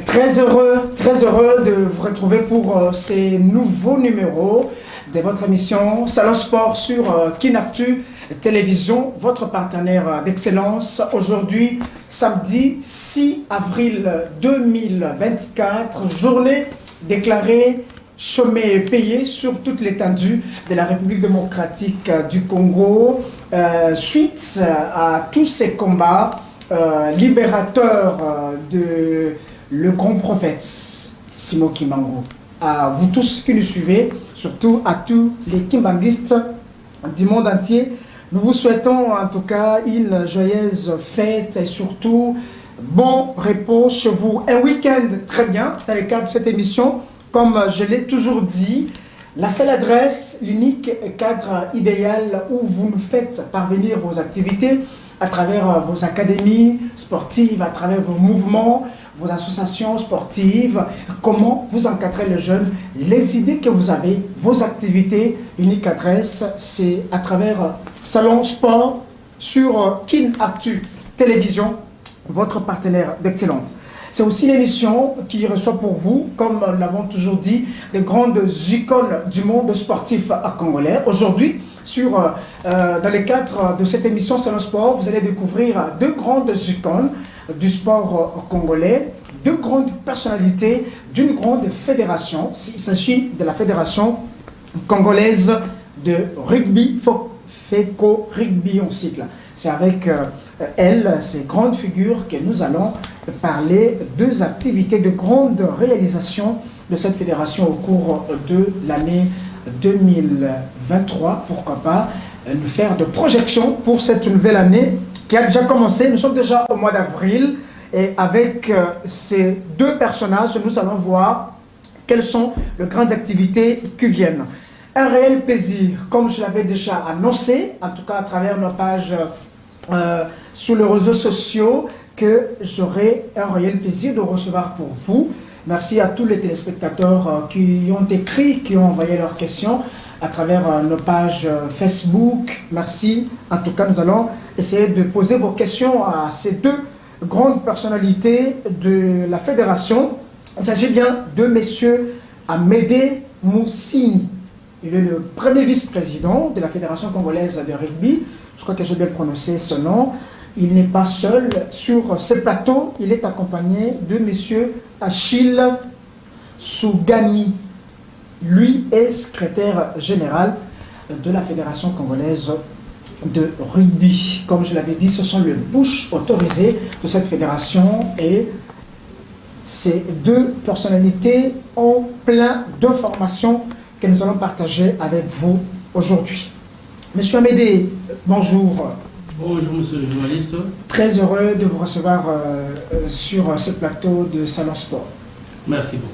Très heureux de vous retrouver pour ces nouveaux numéros de votre émission Salon Sport sur Kinactu Télévision, votre partenaire d'excellence. Aujourd'hui, samedi 6 avril 2024, journée déclarée chômé payé sur toute l'étendue de la République démocratique du Congo, suite à tous ces combats libérateurs de le grand prophète Simon Kimbangu. À vous tous qui nous suivez, surtout à tous les kimbanguistes du monde entier, nous vous souhaitons en tout cas une joyeuse fête et surtout bon repos chez vous. Un week-end très bien dans le cadre de cette émission. Comme je l'ai toujours dit, la seule adresse, l'unique cadre idéal où vous nous faites parvenir vos activités à travers vos académies sportives, à travers vos mouvements, vos associations sportives, comment vous encadrez les jeunes, les idées que vous avez, vos activités, l'unique adresse, c'est à travers Salon Sport sur Kinactu Télévision, votre partenaire d'excellence. C'est aussi l'émission qui reçoit pour vous, comme nous l'avons toujours dit, des grandes icônes du monde sportif congolais. Aujourd'hui, dans le cadre de cette émission Salon Sport, vous allez découvrir deux grandes icônes du sport congolais, deux grandes personnalités d'une grande fédération. Il s'agit de la Fédération congolaise de rugby, FECO Rugby en cycle. C'est avec ces grandes figures que nous allons parler deux activités, de grandes réalisations de cette fédération au cours de l'année 2023. Pourquoi pas nous faire de projections pour cette nouvelle année qui a déjà commencé. Nous sommes déjà au mois d'avril et avec ces deux personnages, nous allons voir quelles sont les grandes activités qui viennent. Un réel plaisir, comme je l'avais déjà annoncé, en tout cas à travers nos pages sur les réseaux sociaux, que j'aurai un réel plaisir de recevoir pour vous. Merci à tous les téléspectateurs qui ont écrit, qui ont envoyé leurs questions à travers nos pages Facebook. Merci. En tout cas, nous allons essayer de poser vos questions à ces deux grandes personnalités de la fédération. Il s'agit bien de messieurs Amédée Moussini. Il est le premier vice-président de la Fédération congolaise de rugby. Je crois que j'ai bien prononcé ce nom. Il n'est pas seul sur ce plateau. Il est accompagné de monsieur Achille Sougani. Lui est secrétaire général de la Fédération congolaise de rugby. Comme je l'avais dit, ce sont les bouches autorisées de cette fédération et ces deux personnalités ont plein d'informations que nous allons partager avec vous aujourd'hui. Monsieur Amédée, bonjour. Bonjour monsieur le journaliste. Très heureux de vous recevoir sur ce plateau de Salon Sport. Merci beaucoup.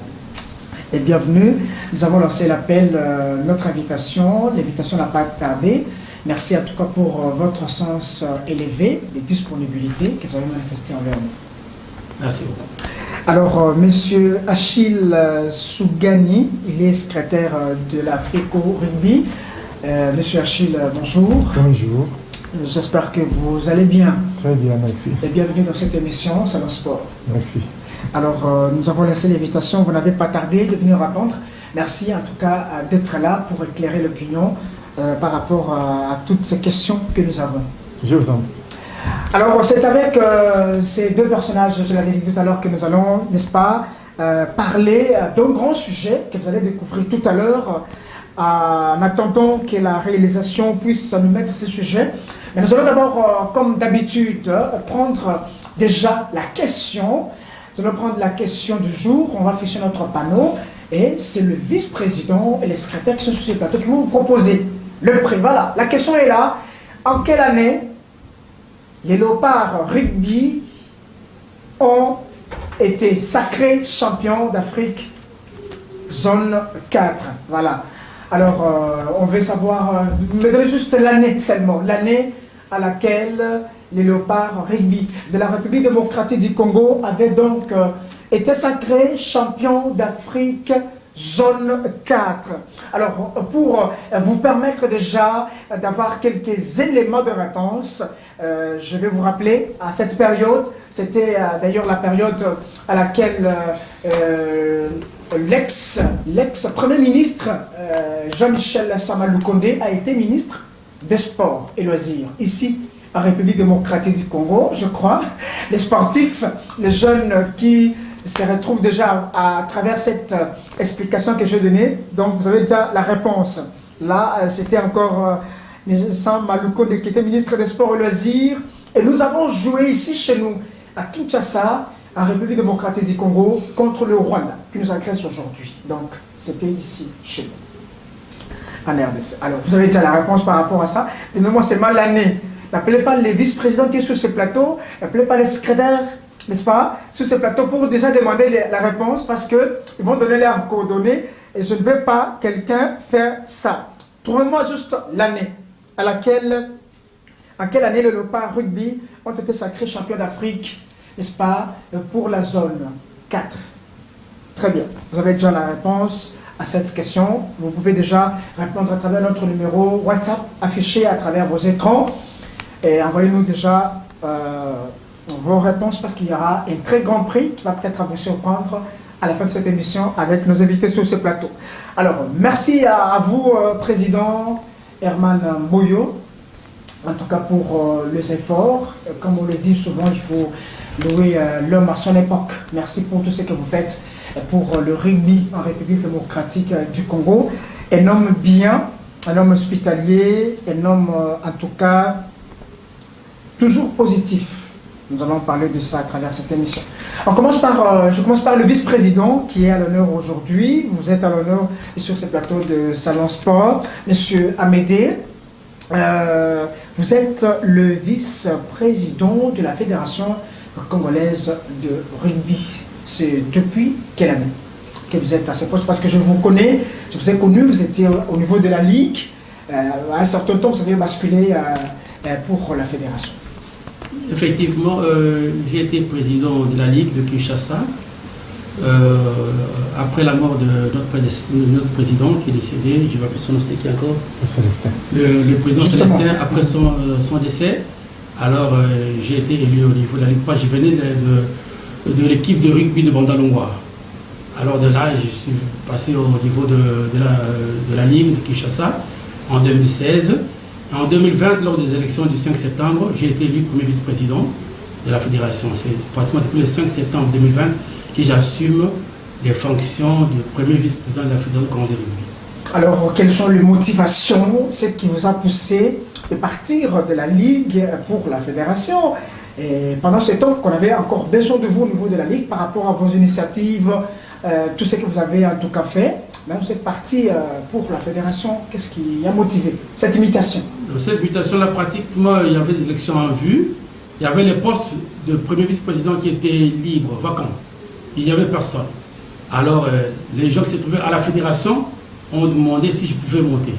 Et bienvenue. Nous avons lancé l'appel, notre invitation. L'invitation n'a pas tardé. Merci en tout cas pour votre sens élevé des disponibilités que vous avez manifestées envers nous. Merci beaucoup. Alors, monsieur Achille Sougani, il est secrétaire de la FECO Rugby. Monsieur Achille, bonjour. Bonjour. J'espère que vous allez bien. Très bien, merci. Et bienvenue dans cette émission Salon Sport. Merci. Alors, nous avons laissé l'invitation, vous n'avez pas tardé de venir répondre. Merci en tout cas d'être là pour éclairer l'opinion par rapport à toutes ces questions que nous avons. Je vous en prie. Alors, c'est avec ces deux personnages, je l'avais dit tout à l'heure, que nous allons, n'est-ce pas, parler d'un grand sujet que vous allez découvrir tout à l'heure, en attendant que la réalisation puisse nous mettre ce sujet. Mais nous allons d'abord, comme d'habitude, prendre déjà la question. Nous allons prendre la question du jour, on va afficher notre panneau, et c'est le vice-président et les secrétaires qui sont sur ce plateau qui vont vous proposer le prix. Voilà, la question est là. En quelle année les Léopards rugby ont été sacrés champions d'Afrique zone 4. Voilà. Alors, on veut savoir, me donnez juste l'année seulement, l'année à laquelle les Léopards rugby de la République démocratique du Congo avaient donc été sacrés champions d'Afrique zone 4. Alors, pour vous permettre déjà d'avoir quelques éléments de réponse, je vais vous rappeler, à cette période, c'était d'ailleurs la période à laquelle l'ex-premier ministre Jean-Michel Sama Lukonde a été ministre des Sports et Loisirs, ici en République démocratique du Congo, je crois. Les sportifs, les jeunes qui se retrouvent déjà à travers cette explication que j'ai donnée, donc vous avez déjà la réponse. Là, c'était encore Sama Lukonde qui était ministre des Sports et Loisirs, et nous avons joué ici chez nous, à Kinshasa, en République démocratique du Congo, contre le Rwanda, qui nous agresse aujourd'hui. Donc, c'était ici, chez nous, en RDC. Alors, vous avez déjà la réponse par rapport à ça. Donnez-moi seulement l'année. N'appelez pas les vice-présidents qui sont sur ce plateau, n'appelez pas les secrétaires, n'est-ce pas, sur ce plateau pour déjà demander la réponse, parce qu'ils vont donner leurs coordonnées, et je ne veux pas quelqu'un faire ça. Trouvez-moi juste l'année à laquelle, en quelle année les Léopards rugby ont été sacrés champions d'Afrique, n'est-ce pas, pour la zone 4. Très bien, vous avez déjà la réponse à cette question. Vous pouvez déjà répondre à travers notre numéro WhatsApp affiché à travers vos écrans. Et envoyez-nous déjà vos réponses, parce qu'il y aura un très grand prix qui va peut-être vous surprendre à la fin de cette émission avec nos invités sur ce plateau. Alors, merci à vous, Président Herman Moyo, en tout cas pour les efforts. Comme on le dit souvent, il faut louer l'homme à son époque. Merci pour tout ce que vous faites pour le rugby en République démocratique du Congo. Un homme bien, un homme hospitalier, un homme en tout cas toujours positif. Nous allons parler de ça à travers cette émission. Je commence par le vice-président qui est à l'honneur aujourd'hui. Vous êtes à l'honneur sur ce plateau de Salon Sport. Monsieur Amédée, vous êtes le vice-président de la Fédération congolaise de rugby. C'est depuis quelle année que vous êtes à ce poste? Parce que je vous connais, je vous ai connu, vous étiez au niveau de la Ligue. À un certain temps, vous avez basculé pour la Fédération. Effectivement, j'ai été président de la Ligue de Kinshasa après la mort de notre président qui est décédé. Je vais appeler son nom, c'était qui encore? Célestin. Le président Justement. Célestin, après son décès. Alors, j'ai été élu au niveau de la Ligue. Je venais de l'équipe de rugby de Bandalongwa. Alors de là, je suis passé au niveau de la Ligue de Kinshasa en 2016. En 2020, lors des élections du 5 septembre, j'ai été élu premier vice-président de la fédération. C'est pratiquement depuis le 5 septembre 2020 que j'assume les fonctions de premier vice-président de la fédération congolaise de rugby. Alors, quelles sont les motivations, ce qui vous a poussé de partir de la Ligue pour la fédération? Et pendant ce temps qu'on avait encore besoin de vous au niveau de la Ligue par rapport à vos initiatives, tout ce que vous avez en tout cas fait, mais vous êtes parti pour la fédération. Qu'est-ce qui a motivé cette imitation? Dans cette mutation-là, pratiquement, il y avait des élections en vue. Il y avait les postes de premier vice-président qui étaient libres, vacants. Il n'y avait personne. Alors, les gens qui se trouvaient à la fédération ont demandé si je pouvais monter.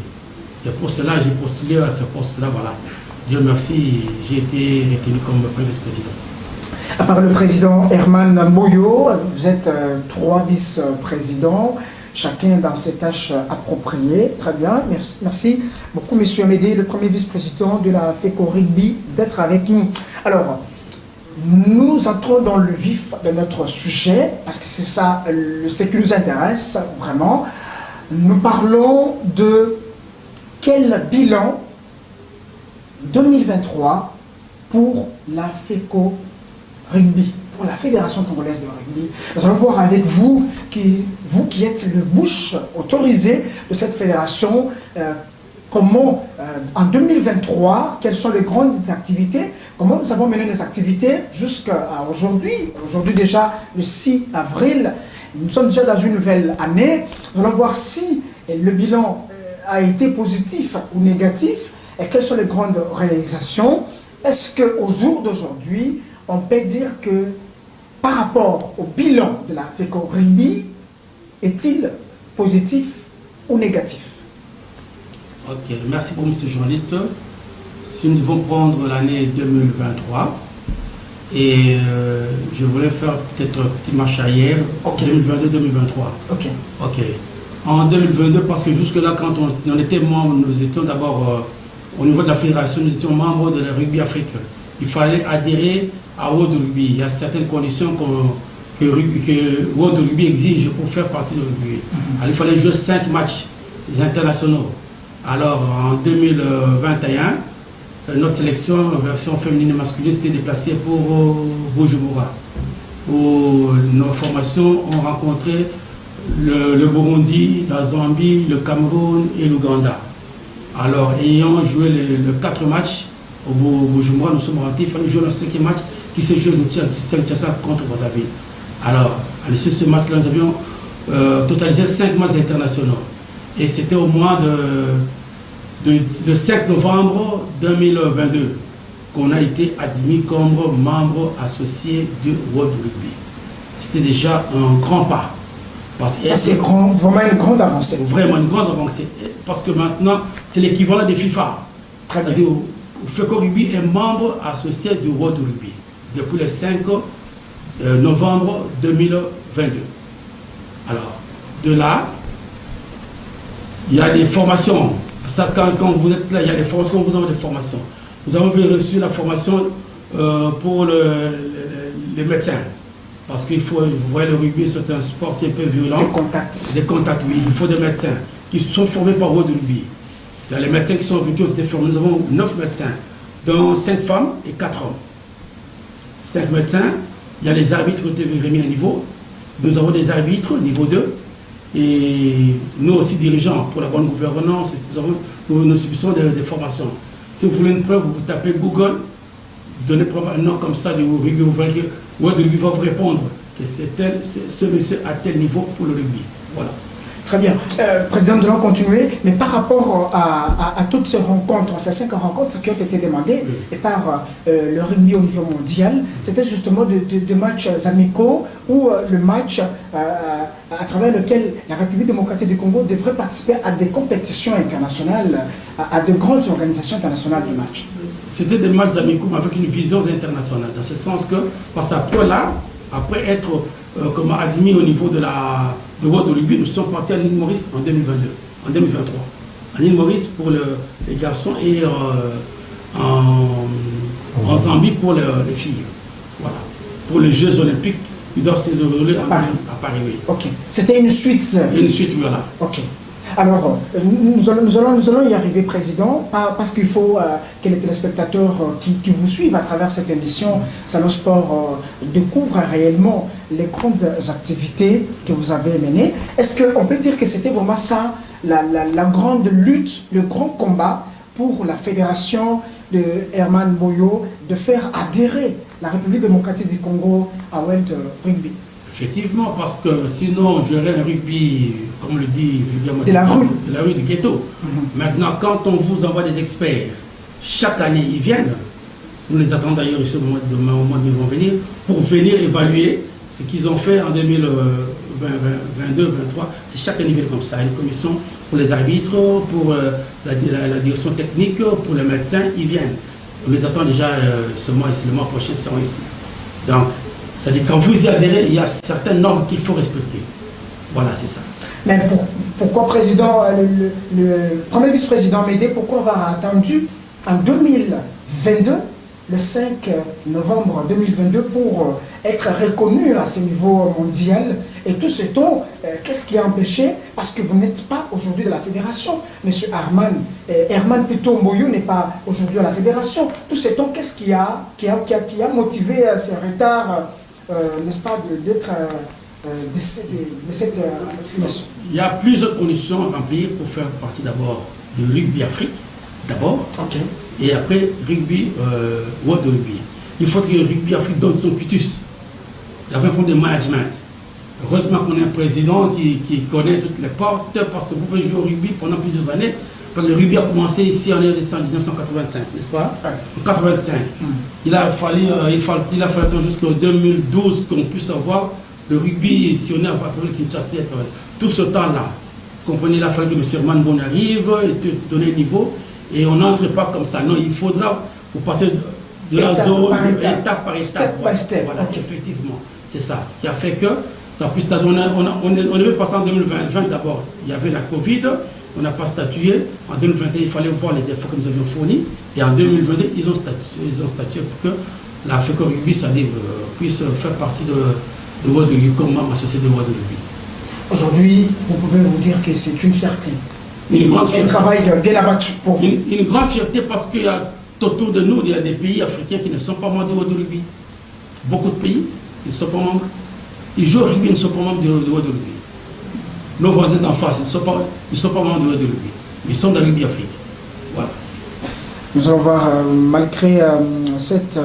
C'est pour cela que j'ai postulé à ce poste-là. Voilà. Dieu merci, j'ai été retenu comme premier vice-président. À part le président Herman Moyo, vous êtes 3 vice-présidents, chacun dans ses tâches appropriées. Très bien, merci beaucoup, monsieur Amédée, le premier vice-président de la FECO Rugby, d'être avec nous. Alors, nous entrons dans le vif de notre sujet, parce que c'est ça ce qui nous intéresse vraiment. Nous parlons de quel bilan 2023 pour la FECO Rugby, pour la Fédération congolaise de rugby. Nous allons voir avec vous qui êtes le bouche autorisé de cette fédération, comment en 2023, quelles sont les grandes activités, comment nous avons mené les activités jusqu'à aujourd'hui. Aujourd'hui déjà le 6 avril, nous sommes déjà dans une nouvelle année. Nous allons voir si le bilan a été positif ou négatif et quelles sont les grandes réalisations. Est-ce qu'au jour d'aujourd'hui, on peut dire que par rapport au bilan de la FECO Rugby, est-il positif ou négatif? Ok, merci beaucoup, monsieur le journaliste. Si nous devons prendre l'année 2023, et je voulais faire peut-être une petite marche arrière, okay. 2022-2023. Ok. Ok. En 2022, parce que jusque-là, quand on était membre, nous étions d'abord au niveau de la fédération, nous étions membres de la Rugby Afrique. Il fallait adhérer à World Rugby. Il y a certaines conditions que World Rugby exige pour faire partie du rugby. Alors, il fallait jouer 5 matchs internationaux. Alors en 2021, notre sélection version féminine et masculine s'était déplacée pour Bujumbura, où nos formations ont rencontré le Burundi, la Zambie, le Cameroun et l'Ouganda. Alors, ayant joué les 4 matchs au Bujumbura, nous sommes rentrés, il fallait jouer le 5e match qui s'est joué contre Brazzaville. Alors, à l'issue de ce match-là, nous avions totalisé 5 matchs internationaux. Et c'était au mois le 5 novembre 2022 qu'on a été admis comme membre associé du World Rugby. C'était déjà un grand pas. Ça, c'est vraiment une grande avancée. Vraiment une grande avancée. Parce que maintenant, c'est l'équivalent des FIFA. C'est-à-dire, FECO Rugby est membre associé du World Rugby depuis le 5 novembre 2022. Alors, de là, il y a des formations. Ça, quand vous êtes là, il y a des formations, vous avez des formations. Vous avez reçu la formation pour les médecins. Parce qu'il faut, vous voyez, le rugby, c'est un sport qui est un peu violent. Des contacts. Des contacts, oui. Il faut des médecins qui sont formés par World Rugby. Il y a les médecins qui sont venus, qui ont été formés. Nous avons 9 médecins, dont 5 femmes et 4 hommes. 5 médecins. Il y a les arbitres qui ont été remis à niveau. Nous avons des arbitres niveau 2. Et nous aussi dirigeants pour la bonne gouvernance, nous subissons des formations. Si vous voulez une preuve, vous tapez Google, vous donnez un nom comme ça de rugby, vous verrez que World Rugby va vous répondre que ce monsieur à tel niveau pour le rugby. Voilà. Très bien. Président, nous allons continuer, mais par rapport à toutes ces rencontres, ces 5 rencontres qui ont été demandées et par le rugby au niveau mondial, c'était justement de matchs amicaux ou le match à travers lequel la République démocratique du Congo devrait participer à des compétitions internationales, à de grandes organisations internationales de matchs. C'était des matchs amicaux avec une vision internationale, dans ce sens que, parce qu'après là, après être admis au niveau de World Rugby, nous sommes partis à l'île Maurice en 2023. À l'île Maurice pour les garçons et en Zambie pour les filles. Voilà. Pour les Jeux Olympiques, ils doivent se dérouler à Paris. Oui. Ok. C'était une suite. Une suite, voilà. Ok. Alors, nous allons y arriver, Président, parce qu'il faut que les téléspectateurs qui vous suivent à travers cette émission Salon Sport découvrent réellement les grandes activités que vous avez menées. Est-ce qu'on peut dire que c'était vraiment ça, la grande lutte, le grand combat pour la fédération de Herman Boyo de faire adhérer la République démocratique du Congo à World Rugby? Effectivement, parce que sinon, j'aurais un rugby, comme le dit vulgairement, de la rue du ghetto. Maintenant, quand on vous envoie des experts, chaque année, ils viennent. Nous les attendons d'ailleurs ici au mois de mai, ils vont venir, pour venir évaluer ce qu'ils ont fait en 2022-2023. C'est chaque année, ils viennent comme ça. Une commission pour les arbitres, pour la direction technique, pour les médecins, ils viennent. On les attend déjà ce mois et le mois prochain, ils seront ici. Donc, c'est-à-dire quand vous y adhérez, il y a certaines normes qu'il faut respecter. Voilà, c'est ça. Mais pourquoi, Président, le premier vice-président Médé, pourquoi avoir attendu en 2022, le 5 novembre 2022, pour être reconnu à ce niveau mondial? Et tout ce temps, qu'est-ce qui a empêché? Parce que vous n'êtes pas aujourd'hui de la fédération. Monsieur Herman plutôt Mboyo n'est pas aujourd'hui à la fédération. Tout ce temps, qu'est-ce qui a motivé ce retard, n'est-ce pas, d'être de cette affiliation? Il y a plusieurs conditions à remplir pour faire partie d'abord de Rugby Afrique, d'abord, et après Rugby World Rugby. Il faut que Rugby Afrique donne son cutus. Il y avait un problème de management. Heureusement qu'on a un président qui connaît toutes les portes, parce que vous pouvez jouer au rugby pendant plusieurs années. Parce que le rugby a commencé ici en 1985, n'est-ce pas? En 1985. Il a fallu attendre jusqu'en 2012 qu'on puisse avoir le rugby sillonné à Kinshasa. Tout ce temps-là, comprenez, il a fallu que M. Manbon arrive et te donner le niveau. Et on n'entre pas comme ça. Non, il faudra vous passer de la zone, étape par étape. Voilà, effectivement. C'est ça. Ce qui a fait que ça puisse statuer. On devait passer en 2020 d'abord. Il y avait la Covid. On n'a pas statué. En 2021, il fallait voir les efforts que nous avions fournis. Et en 2022, ils ont statué pour que la FECO Rugby puisse faire partie de World Rugby comme membre associé de World Rugby. Aujourd'hui, vous pouvez vous dire que c'est une fierté. Une grande Un fierté. travail bien abattu pour vous. Une grande fierté parce qu'il y a autour de nous, il y a des pays africains qui ne sont pas membres de World Rugby. Beaucoup de pays, ils ne sont pas membres. Ils jouent au rugby, ils ne sont pas membres de World Rugby. Nos voisins d'en face, ils ne sont pas membres de World Rugby. Ils sont dans le rugby Afrique. Voilà. Nous allons voir, malgré cette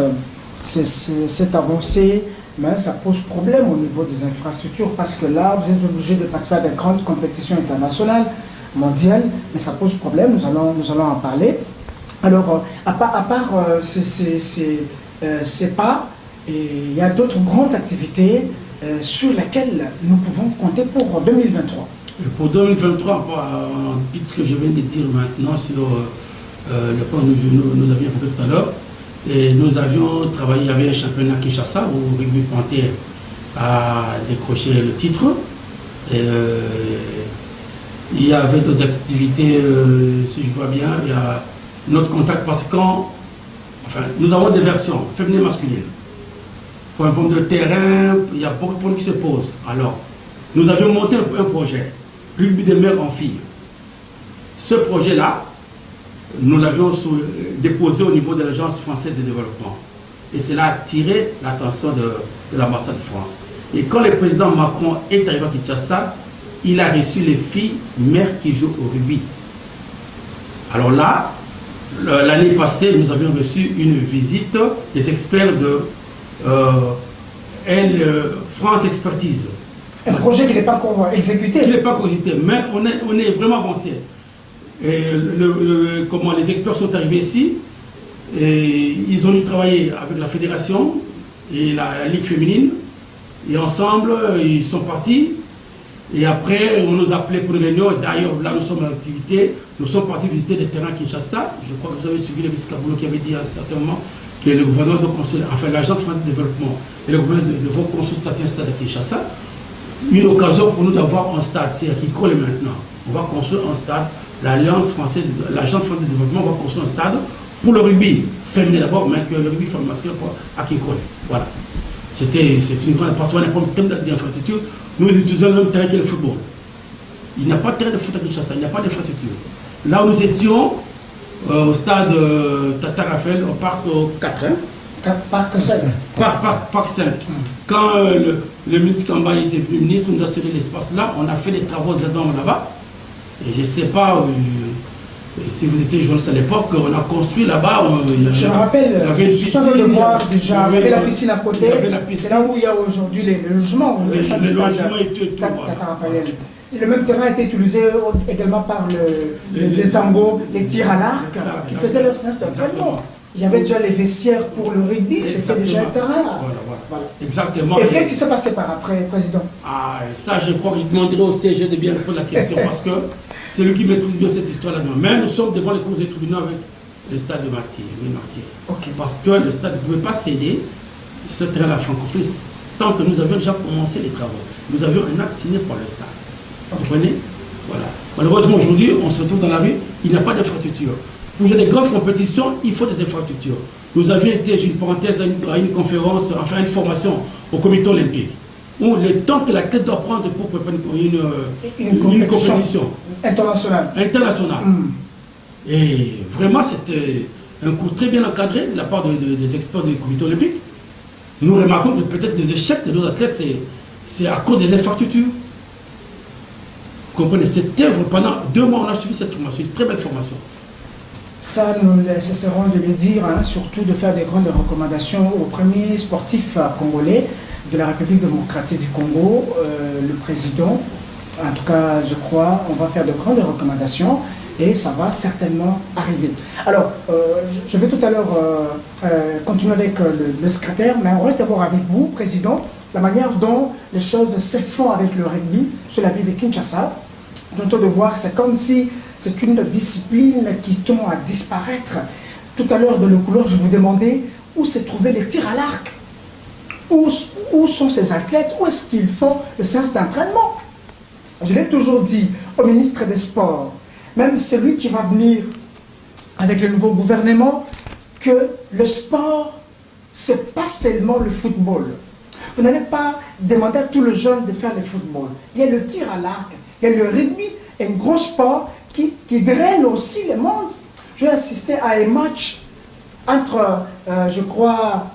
avancée, mais ça pose problème au niveau des infrastructures parce que là, vous êtes obligé de participer à des grandes compétitions internationales, mondiales, mais ça pose problème, nous allons en parler. Alors, à part ces pas, il y a d'autres grandes activités sur lesquelles nous pouvons compter pour 2023. Et pour 2023, en dépit de ce que je viens de dire maintenant sur le point que nous avions évoqué tout à l'heure, et nous avions travaillé avec un championnat Kinshasa où Rugby Panthère a décroché le titre. Et, il y avait d'autres activités, si je vois bien, il y a notre contact parce que nous avons des versions féminines et masculines. Pour un point de terrain, il y a beaucoup de points qui se posent. Alors, nous avions monté un projet, Rugby des mères en filles. Ce projet-là, nous l'avions déposé au niveau de l'Agence française de développement. Et cela a attiré l'attention de l'ambassade de France. Et quand le président Macron est arrivé à Kinshasa, il a reçu les filles mères qui jouent au rugby. Alors là, l'année passée, nous avions reçu une visite des experts de France Expertise. Un projet qui n'est pas encore exécuté. Qui n'est pas encore exécuté, mais on est vraiment avancé. Et comment les experts sont arrivés ici, et ils ont dû travailler avec la fédération et la Ligue féminine, et ensemble, ils sont partis. Et après, on nous a appelés pour une réunion. D'ailleurs, là, nous sommes en activité. Nous sommes partis visiter des terrains à Kinshasa. Je crois que vous avez suivi le ministre Kaboulou qui avait dit à un certain moment que le gouvernement doit construire, enfin l'Agence française de développement et le gouvernement devront construire certains stades à Kinshasa. Une occasion pour nous d'avoir un stade, c'est à Kinkole maintenant. On va construire un stade. L'Agence française de développement va construire un stade pour le rugby féminin d'abord, mais que le rugby masculin à Kinkole. Voilà. C'est une grande parce qu'on a un problème d'infrastructure. Nous utilisons le même terrain que le football. Il n'y a pas de terrain de foot à Kinshasa, il n'y a pas d'infrastructure. Là où nous étions, au stade Tata Raphaël, au parc 4. Parc 5. Parc 5. Quand le ministre Kamba est devenu ministre, nous a cédé l'espace là, on a fait des travaux énormes là-bas. Et je ne sais pas si vous étiez journaliste à l'époque, on a construit là-bas. Je me rappelle, je suis en train de voir déjà, il y avait la piscine à côté. C'est là où il y a aujourd'hui les logements. Les logements et tout. Tata Raphaël. Le même terrain a été utilisé également par les Zango, les tirs à l'arc, qui faisaient leur séance d'entraînement. Il y avait déjà les vestiaires pour le rugby, c'était déjà un terrain. Voilà. Exactement. Et qu'est-ce qui s'est passé par après, Président? Ça, je crois que je demanderai au CG de bien répondre à la question parce que c'est lui qui maîtrise bien cette histoire-là. Mais nous sommes devant les cours des tribunaux avec le stade de Martyr. Parce que le stade ne pouvait pas céder ce terrain à la francophonie tant que nous avions déjà commencé les travaux. Nous avions un acte signé par le stade. Vous comprenez? Voilà. Malheureusement, aujourd'hui, on se retrouve dans la rue, il n'y a pas d'infrastructure. Pour jouer des grandes compétitions, il faut des infrastructures. Nous avions été, j'ai une parenthèse, à une conférence, enfin une formation au comité olympique, où le temps que l'athlète doit prendre pour préparer une compétition internationale. Et vraiment, c'était un cours très bien encadré de la part des experts du comité olympique. Nous remarquons que peut-être les échecs de nos athlètes, c'est à cause des infrastructures. Vous comprenez? C'était pendant 2 mois, on a suivi cette formation, une très belle formation. Ça, nous ne cesserons de le dire, surtout de faire des grandes recommandations aux premiers sportifs congolais de la République démocratique du Congo, le président. En tout cas, je crois, on va faire de grandes recommandations et ça va certainement arriver. Alors, je vais tout à l'heure continuer avec le secrétaire, mais on reste d'abord avec vous, président. La manière dont les choses se font avec le rugby sur la ville de Kinshasa, dont on de voir, c'est comme si c'est une discipline qui tend à disparaître. Tout à l'heure, dans le couloir, je vous demandais où se trouvaient les tirs à l'arc. Où sont ces athlètes? Où est-ce qu'ils font le séance d'entraînement? Je l'ai toujours dit au ministre des Sports, même celui qui va venir avec le nouveau gouvernement, que le sport, ce n'est pas seulement le football. vous n'allez pas demander à tous les jeunes de faire le football. Il y a le tir à l'arc, il y a le rugby, un gros sport qui draine aussi le monde. J'ai assisté à un match entre, je crois,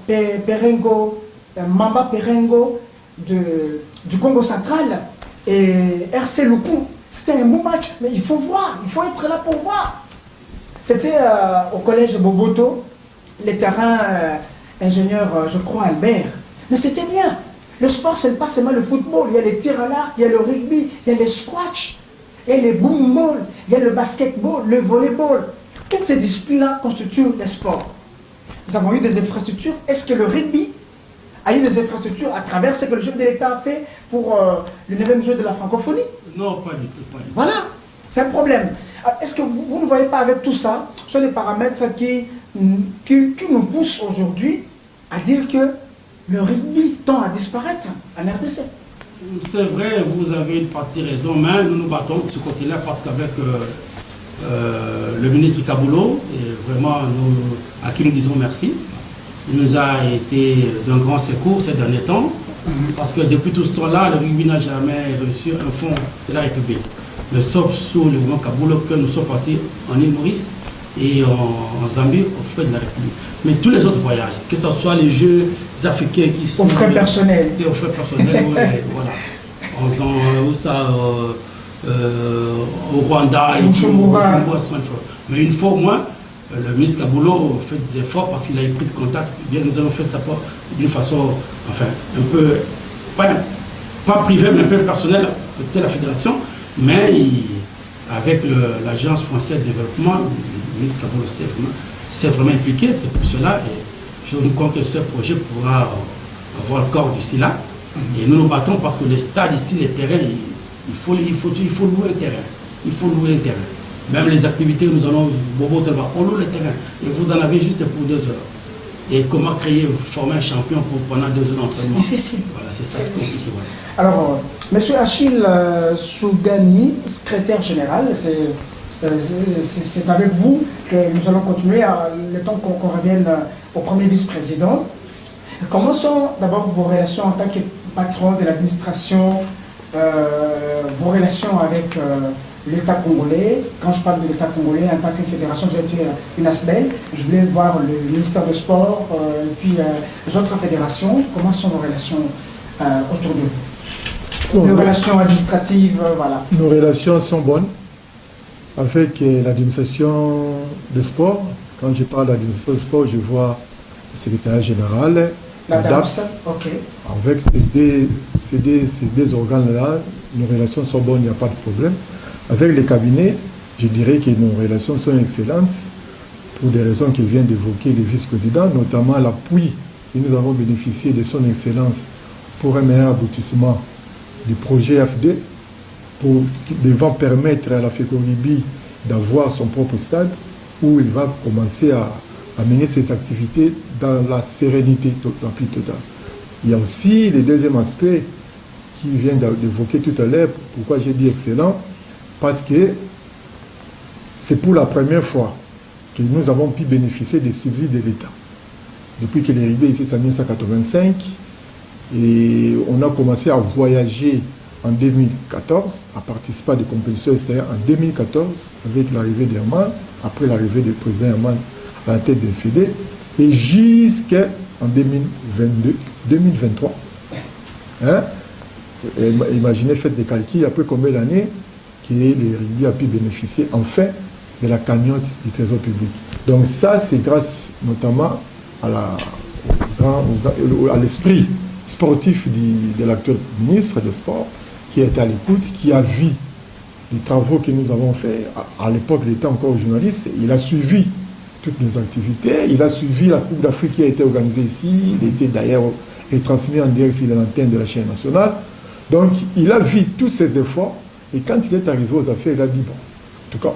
Mamba Perengo du Congo central et RC Luku. C'était un bon match, mais il faut voir, il faut être là pour voir. C'était au collège Boboto, les terrains ingénieur, je crois, Albert. Mais c'était bien. Le sport, ce n'est pas seulement le football. Il y a les tirs à l'arc, il y a le rugby, il y a les squash, il y a les boom ball, il y a le basketball, le volleyball. Toutes ces disciplines-là constituent les sports. Nous avons eu des infrastructures. Est-ce que le rugby a eu des infrastructures à travers ce que le chef de l'État a fait pour le 9e jeu de la francophonie? Non, pas du tout. Pas du tout. Voilà, c'est un problème. Est-ce que vous ne voyez pas avec tout ça, ce sont des paramètres qui nous poussent aujourd'hui à dire que le rugby tend à disparaître en RDC? C'est vrai, vous avez une partie raison, mais nous nous battons de ce côté-là parce qu'avec le ministre Kaboulou, et vraiment à qui nous disons merci, il nous a été d'un grand secours ces derniers temps, parce que depuis tout ce temps-là, le rugby n'a jamais reçu un fonds de la République. Mais sauf sous le gouvernement Kaboulou que nous sommes partis en île Maurice et en Zambie aux frais de la République. Mais tous les autres voyages, que ce soit les Jeux africains qui sont... Aux frais personnels. C'était aux frais personnels, ouais, voilà. En faisant ça au Rwanda et Bujumbura. Mais une fois au moins, le ministre Kaboulou fait des efforts parce qu'il a pris de contact. Bien, nous avons fait ça d'une façon, enfin, un peu, pas privée, mais un peu personnelle. C'était la fédération. Mais avec l'Agence française de développement, le ministre Kaboulou s'est vraiment impliqué. C'est pour cela, et je crois que ce projet pourra avoir le corps d'ici là. Et nous nous battons parce que les stades ici, les terrains, il faut louer un terrain. Il faut louer un terrain. Même les activités, nous allons, on loue le terrain. Et vous en avez juste pour 2 heures. Et comment former un champion pendant 2 heures d'entraînement? C'est difficile. Voilà, c'est ça, c'est difficile. Alors, M. Achille Sougani, secrétaire général, c'est avec vous que nous allons continuer le temps qu'on revienne au premier vice-président. Comment sont d'abord vos relations en tant que patron de l'administration, vos relations avec l'État congolais? Quand je parle de l'État congolais, en tant que fédération, vous êtes une ASBEL. Je voulais voir le ministère des Sports et puis les autres fédérations. Comment sont vos relations autour de vous? Les relations administratives, voilà. Nos relations sont bonnes avec l'administration des sports. Quand je parle d'administration des sports, je vois le secrétaire général, la DAPS, ok. Avec ces deux organes-là, nos relations sont bonnes, il n'y a pas de problème. Avec les cabinets, je dirais que nos relations sont excellentes pour des raisons que vient d'évoquer le vice-président, notamment l'appui que nous avons bénéficié de son excellence pour un meilleur aboutissement du projet FD, devant permettre à la FECORIBI d'avoir son propre stade où il va commencer à mener ses activités dans la sérénité la plus totale. Il y a aussi le deuxième aspect qui vient d'évoquer tout à l'heure. Pourquoi j'ai dit excellent? Parce que c'est pour la première fois que nous avons pu bénéficier des subsides de l'État. Depuis que les arrivé ici, c'est en 1985, et on a commencé à voyager en 2014, à participer à des compétitions extérieures en 2014, avec l'arrivée d'Herman, après l'arrivée du président Herman à la tête des FED, et jusqu'en 2023. Hein? Imaginez, faites des calculs, après combien d'années que les rugby a pu bénéficier enfin de la cagnotte du Trésor public. Donc ça, c'est grâce notamment à l'esprit sportif de l'actuel ministre des Sports, qui était à l'écoute, qui a vu les travaux que nous avons faits. À l'époque, il était encore journaliste, il a suivi toutes nos activités, il a suivi la Coupe d'Afrique qui a été organisée ici, il était d'ailleurs retransmis en direct sur l'antenne de la chaîne nationale. Donc, il a vu tous ces efforts, et quand il est arrivé aux affaires, il a dit, bon, en tout cas,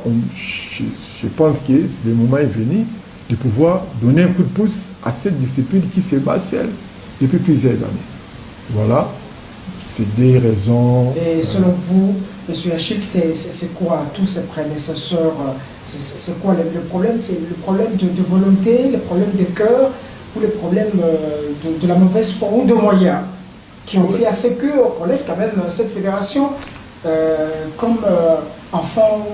je pense que le moment est venu de pouvoir donner un coup de pouce à cette discipline qui se bat seule depuis plusieurs années. Voilà, c'est des raisons... Et selon vous, M. Achille, c'est quoi tous ces prédécesseurs? C'est quoi le problème? C'est le problème de volonté, le problème de cœur, ou le problème de la mauvaise foi ou de moyens? qui ont fait assez qu'on laisse quand même cette fédération comme enfant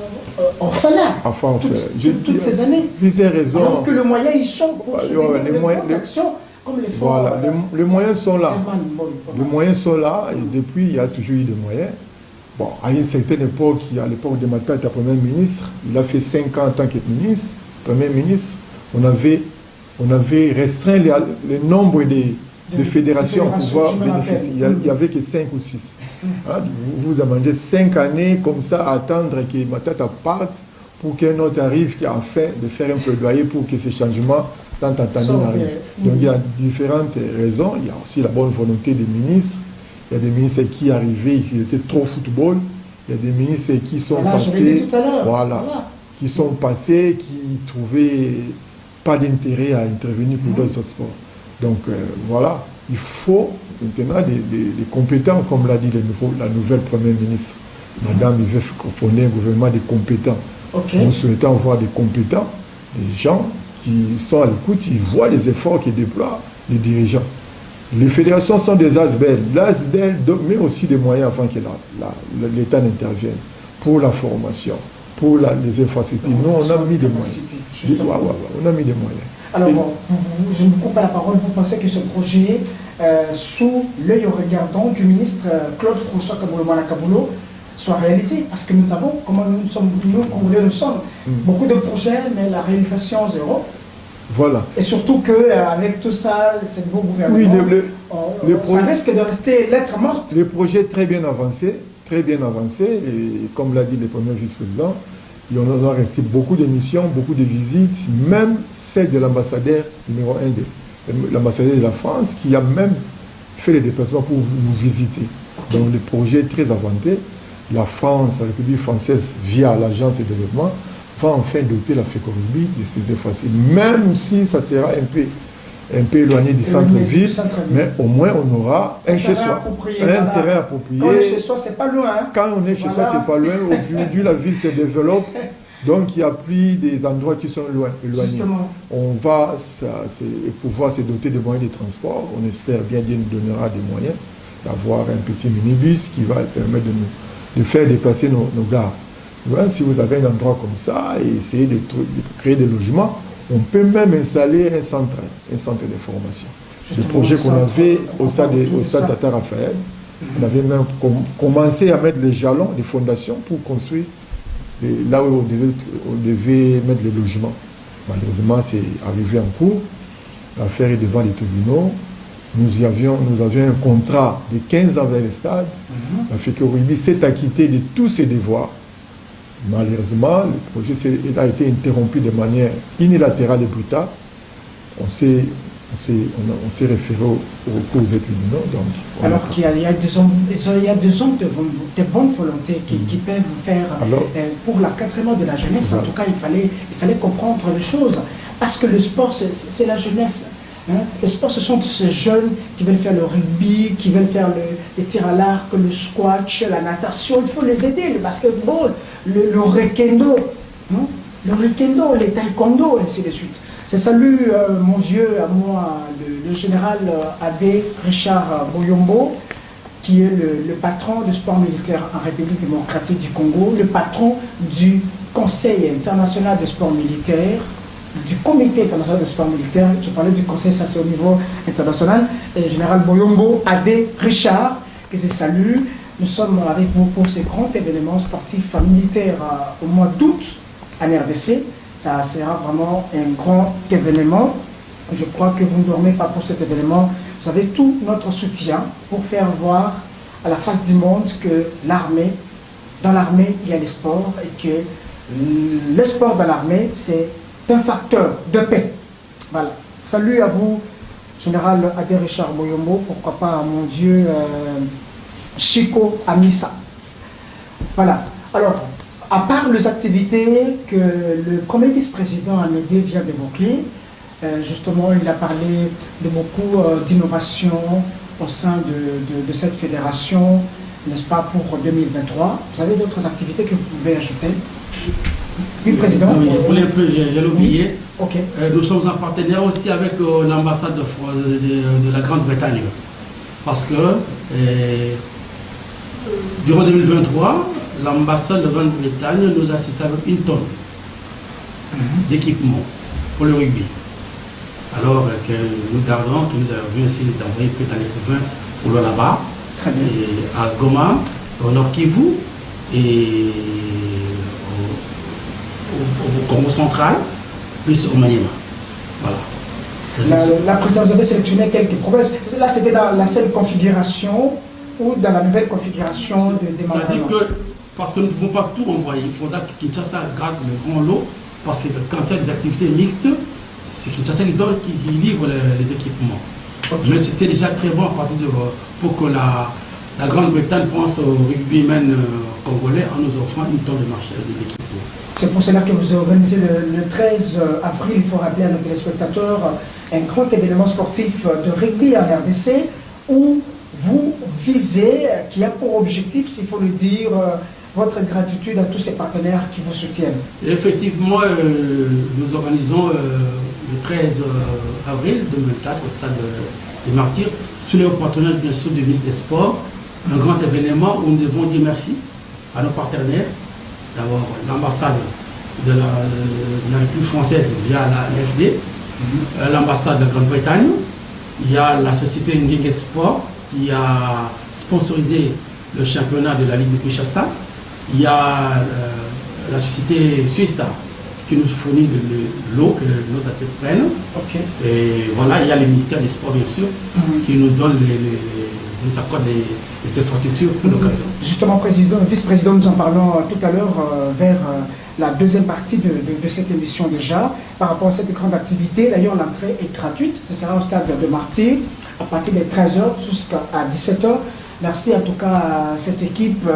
orphelin toutes ces années. Plusieurs raisons. Alors que les moyens, ils sont pour soutenir les grandes actions comme les fonds. Voilà, les moyens sont là. Les moyens sont là et depuis, il y a toujours eu des moyens. Bon, à une certaine époque, à l'époque de Matata, était Premier ministre, il a fait 5 ans en tant que ministre, Premier ministre. On avait restreint le nombre de fédérations pour pouvoir bénéficier. Il n'y avait que 5 ou 6. Vous amendez 5 années comme ça à attendre que Matata parte pour qu'un autre arrive qui a fait de faire un plaidoyer pour que ces changements tant attendus n'arrivent. Donc il y a différentes raisons. Il y a aussi la bonne volonté des ministres. Il y a des ministres qui arrivaient, qui étaient trop football. Il y a des ministres qui sont passés, qui sont passés, qui trouvaient pas d'intérêt à intervenir pour d'autres sports. Donc voilà, il faut maintenant des compétents, comme l'a dit la nouvelle Première ministre. Madame, il veut fonder un gouvernement de compétents. Nous souhaitons avoir des compétents, des gens qui sont à l'écoute, ils voient les efforts que déploient les dirigeants. Les fédérations sont des ASBEL, mais aussi des moyens afin que l'État n'intervienne pour la formation, pour les infrastructures. Nous, on a mis des moyens. On a mis des moyens. Alors, je ne vous coupe pas la parole. Vous pensez que ce projet, sous l'œil regardant du ministre Claude François Kaboulo, soit réalisé? Parce que nous savons comment nous sommes, Congolais, nous sommes. Beaucoup de projets, mais la réalisation zéro. Voilà. Et surtout qu'avec tout ça, ce nouveau gouvernement, ça risque de rester lettre morte. Le projet est très bien avancé, et comme l'a dit le premier vice-président, il y en a resté beaucoup d'émissions, beaucoup de visites, même celle de l'ambassadeur numéro 1, l'ambassadeur de la France, qui a même fait les déplacements pour nous visiter. Donc le projet est très avancé. La France, la République française, via l'agence de développement, va enfin doter la FECORUBI de ces infrastructures, même si ça sera un peu éloigné du centre-ville, mais au moins on aura un chez-soi, un terrain approprié. Quand on est chez-soi, c'est pas loin. Quand on est chez soi, c'est pas loin. Aujourd'hui, la ville se développe, donc il n'y a plus des endroits qui sont éloignés. Justement. On va pouvoir se doter de moyens de transport. On espère bien Dieu nous donnera des moyens d'avoir un petit minibus qui va permettre de faire déplacer nos gares. Voilà, si vous avez un endroit comme ça et essayer de créer des logements, on peut même installer un centre de formation. Le projet qu'on avait au stade Tata Raphaël, on avait même commencé à mettre les jalons, les fondations pour construire là où on devait mettre les logements. Malheureusement, c'est arrivé en cours. L'affaire est devant les tribunaux. Nous avions un contrat de 15 ans vers le stade. La FECORUBI s'est acquittée de tous ses devoirs. Malheureusement, le projet a été interrompu de manière unilatérale et brutale. On s'est référé au recours aux tribunaux. Alors qu'il y a des hommes de bonne volonté qui peuvent faire pour l'encadrement de la jeunesse. En tout cas, il fallait comprendre les choses. Parce que le sport, c'est la jeunesse. Le sport, ce sont ces jeunes qui veulent faire le rugby, qui veulent faire les tirs à l'arc, le squash, la natation. Il faut les aider, le basketball, le rekendo, les taekwondo, ainsi de suite. Je salue mon vieux à moi, le général Abbé Richard Boyombo, qui est le patron du sport militaire en République démocratique du Congo, le patron du Conseil international de sport militaire, du Comité international de sport militaire. Je parlais du conseil, ça c'est au niveau international. Et général Boyombo, Abbé Richard, que je salue. Nous sommes avec vous pour ce grand événement sportif militaire au mois d'août en RDC. Ça sera vraiment un grand événement. Je crois que vous ne dormez pas pour cet événement. Vous avez tout notre soutien pour faire voir à la face du monde que dans l'armée, il y a les sports et que le sport dans l'armée, c'est un facteur de paix. Voilà. Salut à vous, général Abbé Richard Boyombo, pourquoi pas à mon vieux Chico Amissa. Voilà. Alors, à part les activités que le premier vice-président Amédée vient d'évoquer, justement, il a parlé de beaucoup d'innovation au sein de cette fédération, n'est-ce pas, pour 2023. Vous avez d'autres activités que vous pouvez ajouter? Oui, Président. Oui, j'ai oublié. Okay. Nous sommes en partenaire aussi avec l'ambassade de la Grande-Bretagne. Parce que durant 2023, l'ambassade de Grande-Bretagne nous a assisté avec 1 tonne d'équipement pour le rugby. Alors que nous gardons, que nous avons vu aussi d'envoyer peut-être dans les provinces pour le là-bas, à Goma, au Nord Kivu et au Congo central, plus au Maniema. Voilà. La présidence, vous avez sélectionné quelques provinces. Là, c'était dans la seule configuration ou dans la nouvelle configuration de démarrage. C'est-à-dire que, parce que nous ne pouvons pas tout envoyer, il faudra que Kinshasa garde le grand lot, parce que quand il y a des activités mixtes, c'est Kinshasa qui livre les équipements. Okay. Mais c'était déjà très bon à partir de pour que la Grande-Bretagne pense au rugbyman congolais en nous offrant 1 tonne de marché d'équipements. C'est pour cela que vous organisez le 13 avril, il faut rappeler à nos téléspectateurs, un grand événement sportif de rugby en RDC où vous visez, qui a pour objectif, s'il faut le dire, votre gratitude à tous ces partenaires qui vous soutiennent. Effectivement, nous organisons le 13 avril 2004 au stade des Martyrs, sous le partenaire bien sûr du ministre des Sports, un grand événement où nous devons dire merci à nos partenaires. D'abord l'ambassade de la République française via la FD, l'ambassade de la Grande-Bretagne, il y a la société Nguenge Sport qui a sponsorisé le championnat de la Ligue de Kinshasa, il y a la société Suista qui nous fournit de l'eau que nos athlètes prennent. Okay. Et voilà, il y a le ministère des Sports bien sûr qui nous donne nous accorde les infrastructures pour l'occasion. Justement, vice-président, nous en parlons tout à l'heure vers la deuxième partie de cette émission déjà, par rapport à cette grande activité. D'ailleurs, l'entrée est gratuite, ce sera au stade de Martyrs à partir des 13h jusqu'à 17h. Merci en tout cas à cette équipe,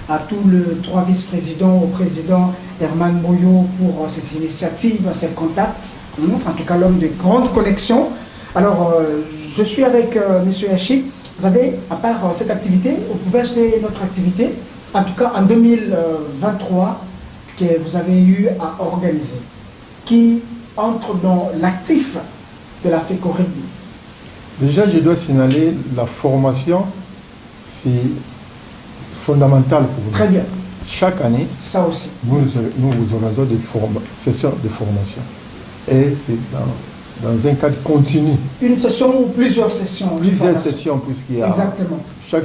à tous les 3 vice-présidents, au président Herman Moyo pour ses initiatives, ses contacts, en tout cas l'homme de grandes connexions. Alors, je suis avec M. Yachi. Vous avez, à part cette activité, vous pouvez acheter notre activité, en tout cas en 2023, que vous avez eu à organiser, qui entre dans l'actif de la FECO Rugby. Déjà, je dois signaler la formation, c'est fondamental pour nous. Très bien. Chaque année, ça aussi. Nous vous organisons des sessions de formation. Et c'est dans un cadre continu. Une session ou plusieurs sessions? Plusieurs sessions, puisqu'il y a exactement. Dans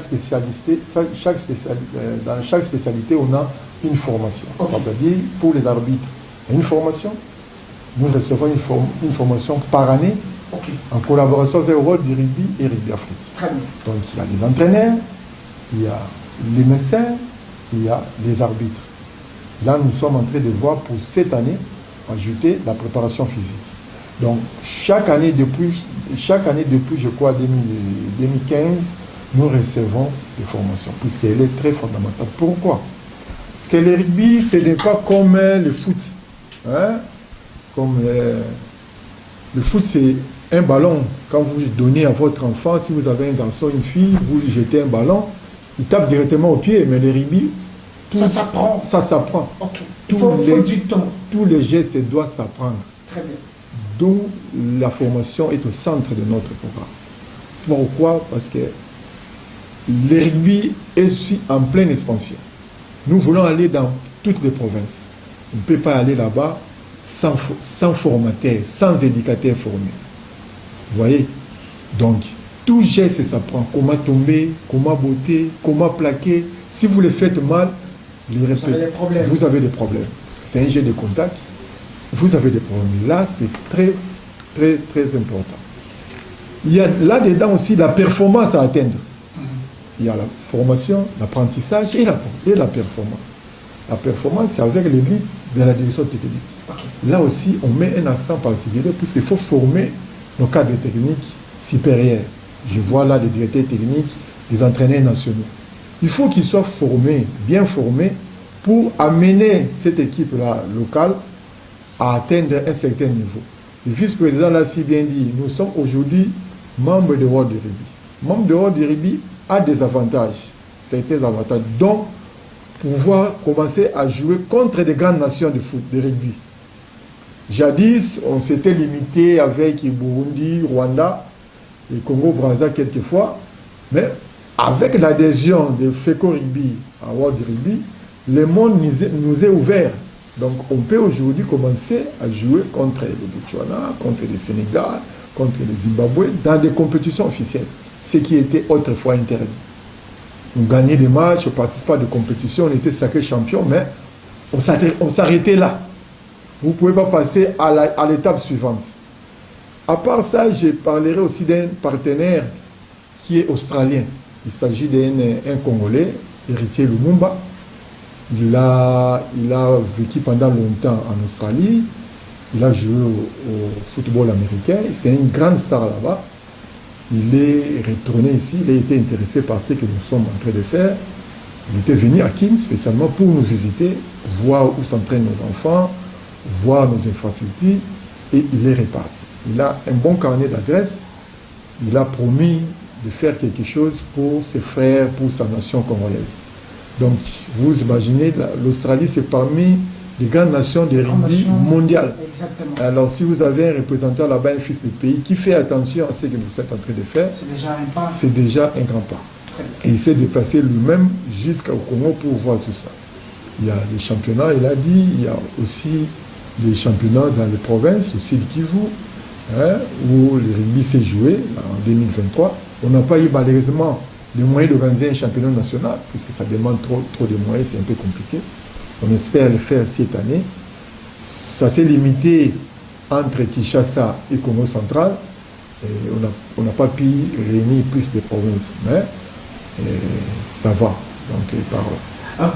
chaque spécialité, on a une formation. Okay. Ça veut dire, pour les arbitres, une formation. Nous recevons une formation par année, okay, en collaboration avec World du Rugby et Rugby Afrique. Très bien. Donc il y a les entraîneurs, il y a les médecins, il y a les arbitres. Là, nous sommes en train de voir pour cette année ajouter la préparation physique. Donc chaque année depuis je crois 2015, nous recevons des formations, puisqu'elle est très fondamentale. Pourquoi? Parce que le rugby, ce n'est pas comme le foot. Hein? Le foot, c'est un ballon. Quand vous donnez à votre enfant, si vous avez un garçon, une fille, vous lui jetez un ballon, il tape directement au pied. Mais le rugby, ça s'apprend. Ça s'apprend. Okay. Il faut du temps. Tous les gestes doivent s'apprendre. Très bien. D'où la formation est au centre de notre programme. Pourquoi? Parce que le rugby est aussi en pleine expansion. Nous voulons aller dans toutes les provinces. On ne peut pas aller là-bas sans formateur, sans éducateur formé. Vous voyez? Donc, tout geste s'apprend. Comment tomber, comment botter, comment plaquer. Si vous le faites mal, vous avez des problèmes. Parce que c'est un jet de contact. Vous avez des problèmes. Là, c'est très, très, très important. Il y a là-dedans aussi la performance à atteindre. Il y a la formation, l'apprentissage et la performance. La performance, c'est avec l'élite de la direction technique. Okay. Là aussi, on met un accent particulier puisqu'il faut former nos cadres techniques supérieurs. Je vois là des directeurs techniques, des entraîneurs nationaux. Il faut qu'ils soient formés, bien formés, pour amener cette équipe-là locale à atteindre un certain niveau. Le vice-président l'a si bien dit, nous sommes aujourd'hui membres de World du Rugby. Membre de World du Rugby a des avantages, certains avantages, dont pouvoir commencer à jouer contre des grandes nations de foot, de rugby. Jadis, on s'était limité avec Burundi, Rwanda, et Congo-Brazza quelquefois, Mais avec l'adhésion de FECO Rugby à World Rugby, le monde nous est ouvert. Donc on peut aujourd'hui commencer à jouer contre le Botswana, contre le Sénégal, contre le Zimbabwe, dans des compétitions officielles, ce qui était autrefois interdit. On gagnait des matchs, on participait à des compétitions, on était sacré champion, mais on s'arrêtait là. Vous ne pouvez pas passer à l'étape suivante. À part ça, je parlerai aussi d'un partenaire qui est australien. Il s'agit d'un Congolais, héritier Lumumba. Il a vécu pendant longtemps en Australie. Il a joué au football américain. C'est une grande star là-bas. Il est retourné ici. Il a été intéressé par ce que nous sommes en train de faire. Il était venu à Kin spécialement pour nous visiter, voir où s'entraînent nos enfants, voir nos infrastructures. Et il est reparti. Il a un bon carnet d'adresses. Il a promis de faire quelque chose pour ses frères, pour sa nation congolaise. Donc, vous imaginez, l'Australie, c'est parmi les grandes nations de rugby mondiales. Exactement. Alors, si vous avez un représentant là-bas, un fils de pays, qui fait attention à ce que vous êtes en train de faire, c'est déjà un pas. C'est déjà un grand pas. Et il s'est déplacé lui-même jusqu'au Congo pour voir tout ça. Il y a les championnats, il a dit, il y a aussi les championnats dans les provinces, aussi le Kivu, où le rugby s'est joué en 2023. On n'a pas eu malheureusement les moyens d'organiser un championnat national, puisque ça demande trop de moyens, c'est un peu compliqué. On espère le faire cette année. Ça s'est limité entre Kinshasa et Congo central. Et on n'a pas pu réunir plus de provinces, mais ça va. Donc,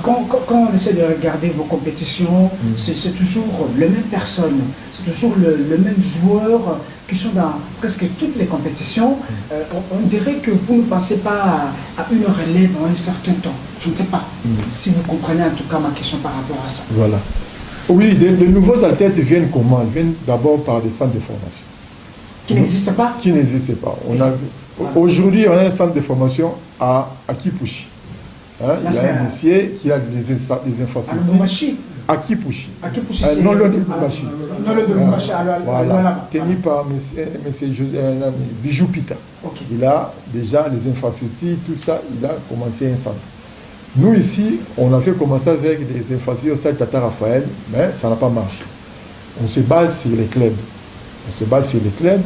quand on essaie de regarder vos compétitions, c'est toujours les mêmes personnes, c'est toujours le même joueur qui sont dans presque toutes les compétitions. On dirait que vous ne pensez pas à une relève en un certain temps. Je ne sais pas si vous comprenez en tout cas ma question par rapport à ça. Voilà. Oui, les nouveaux athlètes viennent comment? Ils viennent d'abord par des centres de formation. Qui n'existent pas? Qui n'existent pas. Aujourd'hui, on a un centre de formation à Kipushi. Il y a un monsieur qui a des infrastructures. À Kipushi. Non, le Lubumbashi. Non, le Lubumbashi. Voilà. Tenu par M. Bijou Pita. Okay. Il a déjà les infrastructures, tout ça, il a commencé un centre. Nous, ici, on avait commencé avec des infrastructures au stade Tata Raphaël, mais ça n'a pas marché. On se base sur les clubs. On se base sur les clubs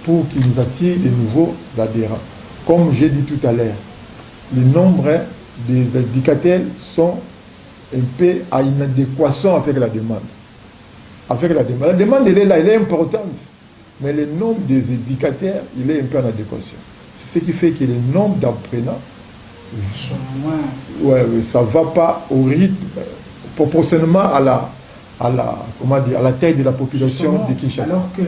pour qu'ils nous attirent de nouveaux adhérents. Comme j'ai dit tout à l'heure, le nombre des indicateurs sont un peu à inadéquation avec la demande. La demande, elle est là, elle est importante. Mais le nombre des indicateurs, il est un peu en adéquation. C'est ce qui fait que le nombre d'apprenants, ça ne va pas au rythme, proportionnellement à la taille de la population de Kinshasa. Alors que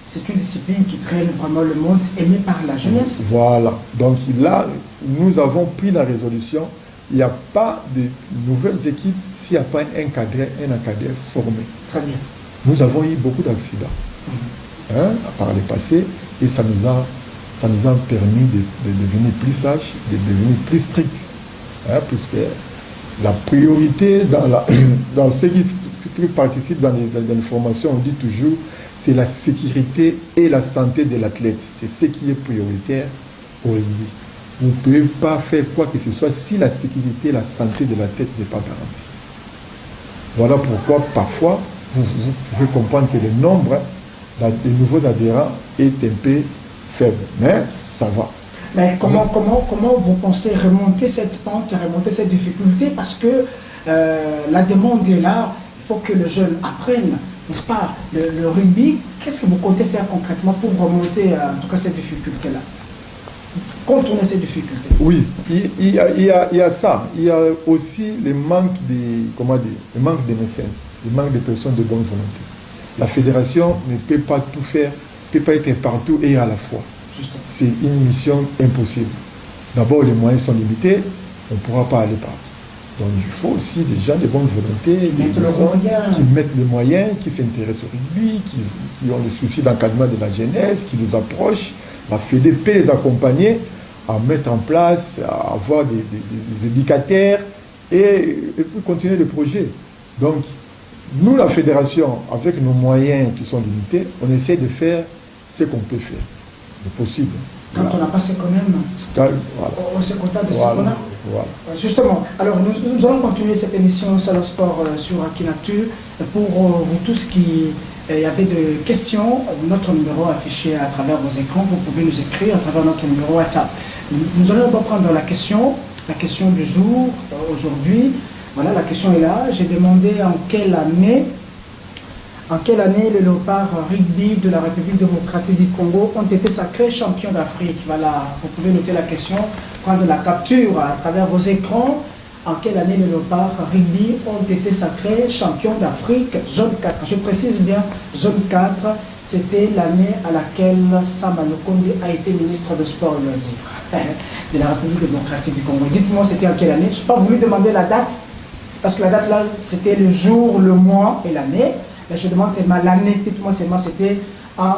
c'est une discipline qui traîne vraiment le monde, aimée par la jeunesse. Voilà. Donc là, nous avons pris la résolution. Il n'y a pas de nouvelles équipes s'il n'y a pas un encadré formé. Très bien. Nous avons eu beaucoup d'accidents par le passé et ça nous a permis de devenir plus sages, de devenir plus stricts. Puisque la priorité dans ceux qui participent dans les formations, on dit toujours, c'est la sécurité et la santé de l'athlète. C'est ce qui est prioritaire au rugby. Vous ne pouvez pas faire quoi que ce soit si la sécurité et la santé de l'athlète n'est pas garantie. Voilà pourquoi parfois, vous pouvez comprendre que le nombre des nouveaux adhérents est un peu faible. Mais ça va. Mais comment vous pensez remonter cette pente, remonter cette difficulté? Parce que la demande est là, il faut que les jeunes apprennent, n'est-ce pas, le rugby. Qu'est-ce que vous comptez faire concrètement pour remonter en tout cas cette difficulté-là? Contourner ces difficultés. Oui, il y a ça. Il y a aussi le manque de médecins, le manque de personnes de bonne volonté. La fédération ne peut pas tout faire, ne peut pas être partout et à la fois. C'est une mission impossible. D'abord, les moyens sont limités, on ne pourra pas aller partout. Donc il faut aussi des gens de bonne volonté, qui mettent les moyens, qui s'intéressent au rugby, qui ont le souci d'encadrement de la jeunesse, qui nous approchent. La Fédé peut les accompagner à mettre en place, à avoir des indicateurs et puis continuer le projet. Donc, nous, la fédération, avec nos moyens qui sont limités, on essaie de faire ce qu'on peut faire, le possible. Quand on n'a pas ce qu'on aime, on se contente de ce qu'on a. Voilà. Justement, alors nous allons continuer cette émission Salon Sport sur Akinactu. Pour vous tous qui avez de questions, notre numéro affiché à travers vos écrans, vous pouvez nous écrire à travers notre numéro WhatsApp. Nous allons d'abord prendre la question du jour aujourd'hui. Voilà, la question est là. J'ai demandé en quelle année les Léopards rugby de la République démocratique du Congo ont été sacrés champions d'Afrique. Voilà, vous pouvez noter la question, prendre la capture à travers vos écrans. En quelle année les Léopards rugby ont été sacrés champions d'Afrique, zone 4. Je précise bien, zone 4, c'était l'année à laquelle Samba Lukonde a été ministre de Sport et Loisirs de la République démocratique du Congo. Dites-moi, c'était en quelle année? Je n'ai pas voulu demander la date, parce que la date là, c'était le jour, le mois et l'année. Mais je demande l'année, dites-moi seulement, c'était en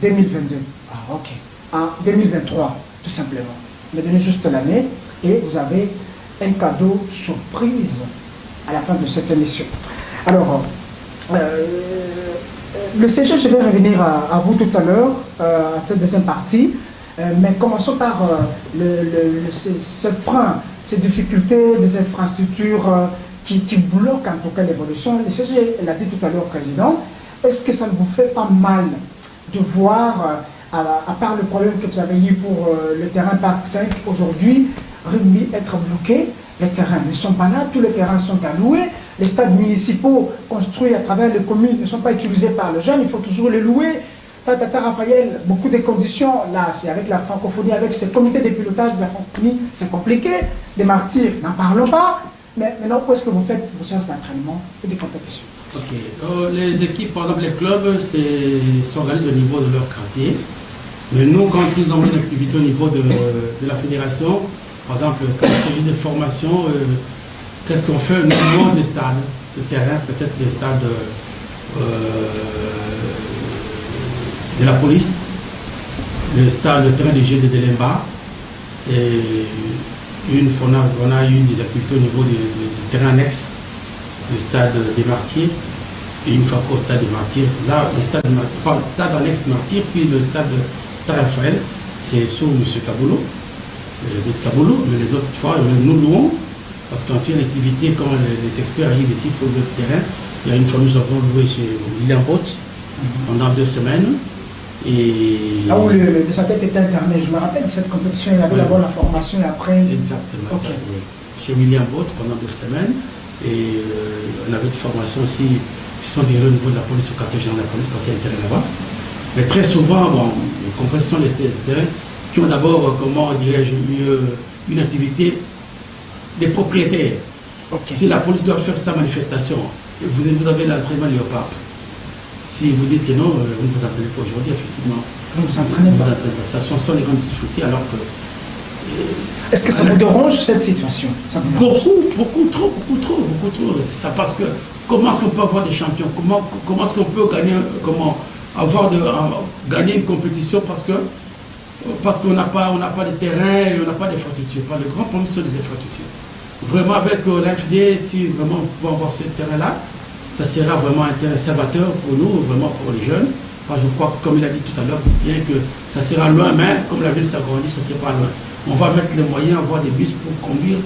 2022. Ah, ok. En 2023, tout simplement. Me donnez juste l'année et vous avez un cadeau surprise à la fin de cette émission. Alors, le CG, je vais revenir à vous tout à l'heure, à cette deuxième partie. Mais commençons par ces freins, ces difficultés des infrastructures qui bloquent en tout cas l'évolution. Le CG l'a dit tout à l'heure, Président. Est-ce que ça ne vous fait pas mal de voir, à part le problème que vous avez eu pour le terrain Parc 5 aujourd'hui, rugby être bloqué? Les terrains ne sont pas là, tous les terrains sont alloués. Les stades municipaux construits à travers les communes ne sont pas utilisés par les jeunes, il faut toujours les louer. Tata Raphaël, beaucoup de conditions, là, c'est avec la francophonie, avec ces comités de pilotage de la francophonie, c'est compliqué. Des martyrs, n'en parlons pas. Mais maintenant, où est-ce que vous faites vos séances d'entraînement et des compétitions? Ok. Les équipes, par exemple, les clubs, s'organisent au niveau de leur quartier. Mais nous, quand ils ont une activité au niveau de la fédération, par exemple, quand il s'agit de formation, qu'est-ce qu'on fait? Nous louons des stades, de terrain, peut-être des stades de la police, le terrain de G de Delemba, et on a eu des activités au niveau du terrain annexe, le stade des Martyrs, et une fois qu'au stade des Martyrs, là, le stade annexe Martyrs, puis le stade de Tarafel, c'est sous M. Kaboulou, mais les autres fois, nous louons, parce qu'en tu as une activité, quand les experts arrivent ici, il faut le terrain. Il y a une fois, nous avons loué chez William Botte pendant 2 semaines. Et là où le satellite était interné, je me rappelle de cette compétition, il y avait d'abord la formation et après... Exactement, okay. Ça, oui. Chez William Botte pendant 2 semaines. Et on avait des formations aussi qui sont dirigées au niveau de la police, au quartier général de la police, parce qu'il y a un terrain là-bas. Mais très souvent, les compétitions des terrains qui ont d'abord, comment dirais-je, une activité des propriétaires. Okay. Si la police doit faire sa manifestation, vous avez l'entraînement léopard. Si vous dites que non, vous ne vous entraînez pas aujourd'hui, effectivement. Vous vous entraînez pas. Ça sont les grandes difficultés alors que... Est-ce que ça vous dérange cette situation? Beaucoup trop. Ça parce que comment est-ce qu'on peut avoir des champions? Comment est-ce qu'on peut gagner, gagner une compétition parce qu'on n'a pas de terrain et on n'a pas d'infrastructures. Le grand problème sont des infrastructures. Vraiment avec l'AFD, si vraiment on peut avoir ce terrain-là, ça sera vraiment un terrain salvateur pour nous, vraiment pour les jeunes. Moi, je crois que, comme il a dit tout à l'heure, bien que ça sera loin, mais comme la ville s'agrandit, ça ne sera pas loin. On va mettre les moyens, avoir des bus pour conduire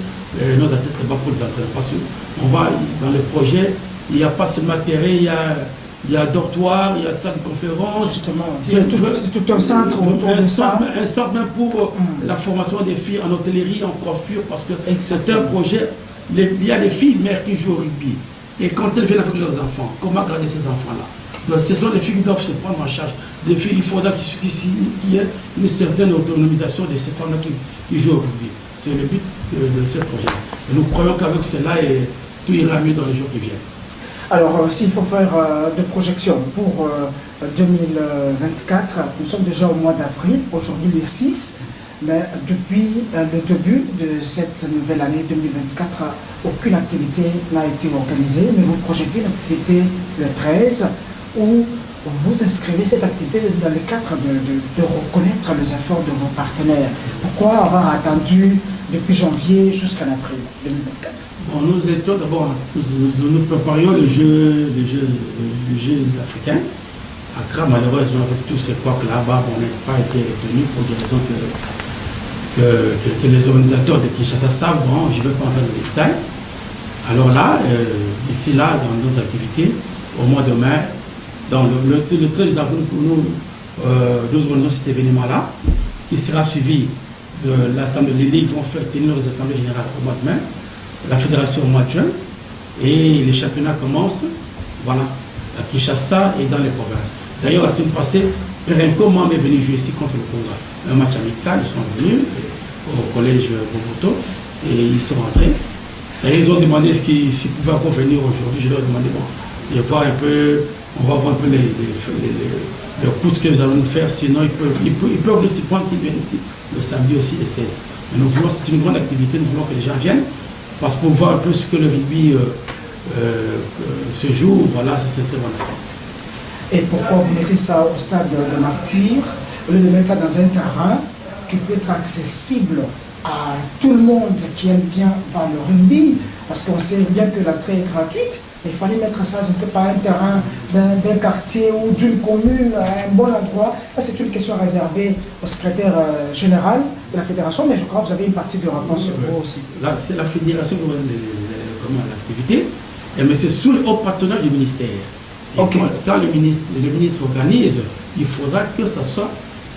nos athlètes là-bas pour les entraîner. Parce qu'on va, dans le projet, il n'y a pas seulement terrain, il y a dortoir, il y a salle de conférence. Justement, c'est tout un centre autour de ça. Un centre même pour la formation des filles en hôtellerie, en coiffure, parce que c'est un projet. Il y a des filles mères qui jouent au rugby. Et quand elles viennent avec leurs enfants, comment garder ces enfants-là? Donc, ce sont les filles qui doivent se prendre en charge. Les filles, il faudra qu'il y ait une certaine autonomisation de ces femmes-là qui jouent au rugby. C'est le but de ce projet. Et nous croyons qu'avec cela, tout ira mieux dans les jours qui viennent. Alors, s'il faut faire des projections pour 2024, nous sommes déjà au mois d'avril, aujourd'hui le 6, mais depuis le début de cette nouvelle année 2024, aucune activité n'a été organisée, mais vous projetez l'activité le 13, où vous inscrivez cette activité dans le cadre de reconnaître les efforts de vos partenaires. Pourquoi avoir attendu depuis janvier jusqu'en avril 2024? Bon, nous étions d'abord, nous préparions les Jeux africains Accra, malheureusement, avec tous ces couacs là-bas, on n'a pas été retenu pour des raisons que les organisateurs de Kinshasa savent. Bon, je ne vais pas entrer dans les détails. Alors là, ici, là, dans nos activités, au mois de mai, dans le 13 avril, pour nous, nous organisons cet événement-là, qui sera suivi de l'Assemblée. Les ligues vont tenir les assemblées générales au mois de mai, la fédération au mois de juin, et les championnats commencent, voilà, à Kinshasa et dans les provinces. D'ailleurs, la semaine passée, Renko est venu jouer ici contre le Congo. Un match amical, ils sont venus au collège Boboto, et ils sont rentrés. Et ils ont demandé s'ils pouvaient encore venir aujourd'hui. Je leur ai demandé, bon, de voir un peu, on va voir un peu les courses que nous allons nous faire, sinon ils peuvent aussi prendre qu'ils viennent ici le samedi aussi le 16. Mais nous voulons, c'est une grande activité, nous voulons que les gens viennent, parce que pour voir un peu ce que le rugby se joue, voilà, ça c'est très bonne affaire. Et pourquoi vous mettez ça au stade de Martyr, au lieu de mettre ça dans un terrain qui peut être accessible à tout le monde qui aime bien voir le rugby, parce qu'on sait bien que l'entrée est gratuite, mais il fallait mettre ça, je ne sais pas, un terrain d'un quartier ou d'une commune, à un bon endroit. Ça, c'est une question réservée au secrétaire général de la fédération, mais je crois que vous avez une partie de réponse sur vous aussi. Là, c'est la fédération qui organise l'activité, mais c'est sous le haut partenaire du ministère. Et okay. Quand le ministre organise, il faudra que ça soit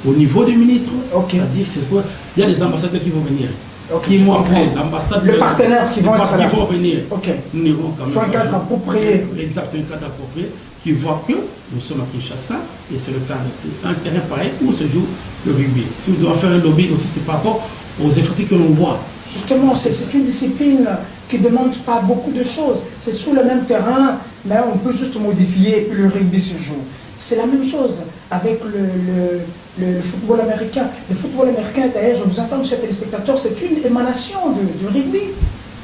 au niveau du ministre. Okay. C'est-à-dire qu'il y a des ambassadeurs qui vont venir. Okay, qui vont appeler l'ambassade. Les partenaires qui vont être là. Qui vont venir. Okay. Nous irons quand même. Il faut un cadre approprié. Exactement, un cadre approprié qui voit que nous sommes à Kinshasa et c'est le cadre. C'est un terrain pareil où se joue le rugby. Si nous devons faire un lobby aussi, c'est par rapport aux effectifs que l'on voit. Justement, c'est une discipline qui ne demande pas beaucoup de choses. C'est sous le même terrain, mais on peut juste modifier et puis le rugby se joue. C'est la même chose avec le football américain. Le football américain, d'ailleurs, je vous informe, chers téléspectateurs, c'est une émanation du rugby.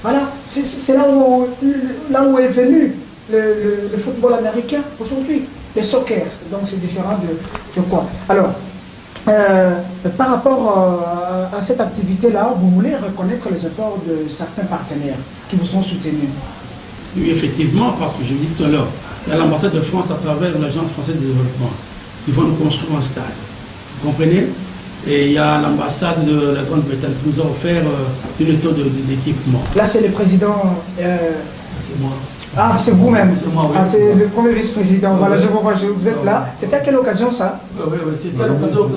Voilà, c'est là où est venu le football américain aujourd'hui, le soccer. Donc c'est différent de quoi. Alors, par rapport à cette activité-là, vous voulez reconnaître les efforts de certains partenaires qui vous ont soutenus? Oui, effectivement, parce que je vous dis tout à l'heure, il y a l'ambassade de France à travers l'Agence française de développement qui vont nous construire un stade. Vous comprenez? Et il y a l'ambassade de la Grande-Bretagne qui nous a offert une tonne d'équipement. Là, c'est le président. C'est moi. Ah, c'est vous-même. C'est moi, oui. Ah, c'est le premier vice-président. Voilà, je vous vois, vous êtes là. C'était à quelle occasion ça? Oui, c'était à l'occasion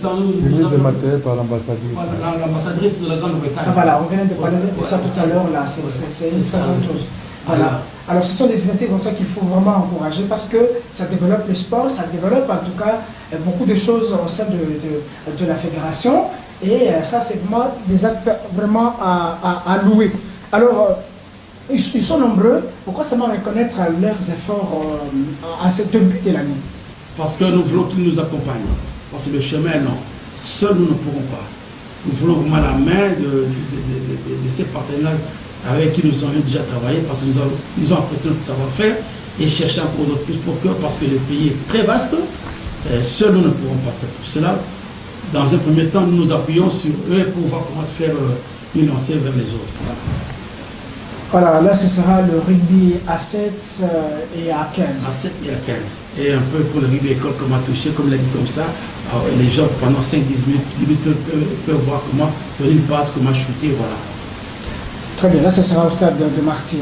quand nous ministre de Mater par l'ambassadrice. L'ambassadrice de la Grande-Bretagne. Ah, voilà, on vient de parler de ça tout à l'heure, là. C'est une très bonne chose. Voilà. Alors, ce sont des initiatives comme ça qu'il faut vraiment encourager parce que ça développe le sport, ça développe en tout cas beaucoup de choses au sein de la fédération. Et ça, c'est vraiment des actes vraiment à louer. Alors, ils sont nombreux. Pourquoi seulement reconnaître leurs efforts à ce début de l'année? Parce que nous voulons qu'ils nous accompagnent. Parce que le chemin, non. Seuls, nous ne pourrons pas. Nous voulons vraiment la main de ces partenaires avec qui nous avons déjà travaillé, parce qu'ils ont apprécié notre savoir-faire et cherché encore d'autres plus pour que, parce que le pays est très vaste, seuls nous ne pourrons pas. C'est pour cela, dans un premier temps, nous nous appuyons sur eux pour voir comment se faire une lancée vers les autres. Voilà, là ce sera le rugby à 7 et à 15. À 7 et à 15. Et un peu pour le rugby école, comment toucher, comme l'a dit comme ça. Alors, les gens pendant 5-10 minutes peuvent voir comment donner une passe, comment shooter, voilà. Très bien, là ce sera au stade de Martyr.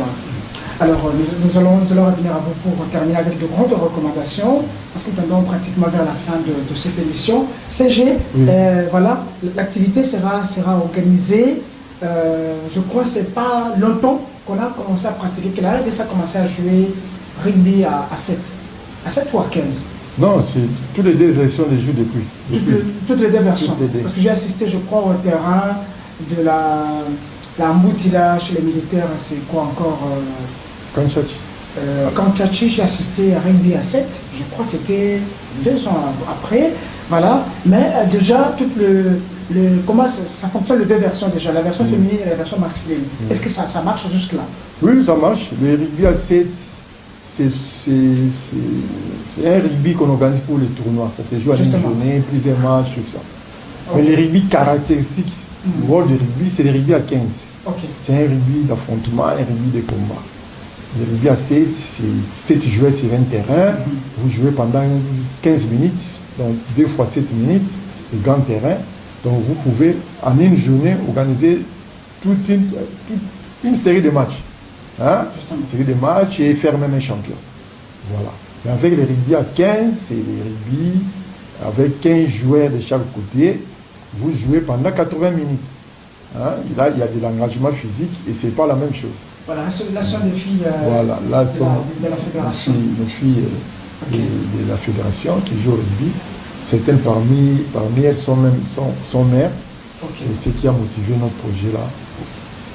Alors nous allons revenir à vous pour terminer avec de grandes recommandations, parce que nous tendons pratiquement vers la fin de cette émission. CG, oui. Voilà, l'activité sera organisée, je crois que ce n'est pas longtemps qu'on a commencé à pratiquer, que la RDC a commencé à jouer rugby à 7. À 7 ou à 15? Non, c'est toutes les deux versions des jeux depuis. Toutes les deux versions. Parce que j'ai assisté, je crois, au terrain de la Mboutila chez les militaires, c'est quoi encore Kanchachi. Kanchachi, j'ai assisté à rugby à 7, je crois que c'était 2 ans après, voilà. Mais déjà, tout comment ça fonctionne, les deux versions déjà, la version féminine et la version masculine. Est-ce que ça marche jusque-là? Oui, ça marche. Le rugby à 7, c'est un rugby qu'on organise pour les tournois. Ça se joue à une journée, plusieurs matchs, tout ça. Okay. Mais le rugby caractéristique, le rôle du rugby, c'est le rugby à 15. Okay. C'est un rugby d'affrontement, un rugby de combat. Le rugby à 7, c'est 7 joueurs sur un terrain. Vous jouez pendant 15 minutes, donc 2 fois 7 minutes, le grand terrain. Donc vous pouvez, en une journée, organiser toute une série de matchs. Hein? Une série de matchs et faire même un champion. Voilà. Mais avec le rugby à 15, c'est le rugby avec 15 joueurs de chaque côté. Vous jouez pendant 80 minutes. Hein? Là, il y a de l'engagement physique et ce n'est pas la même chose. Voilà, là sont des filles voilà, là de la fédération. Nos filles de la fédération qui jouent au rugby. Certaines parmi elles sont mères. Okay. Et ce qui a motivé notre projet là,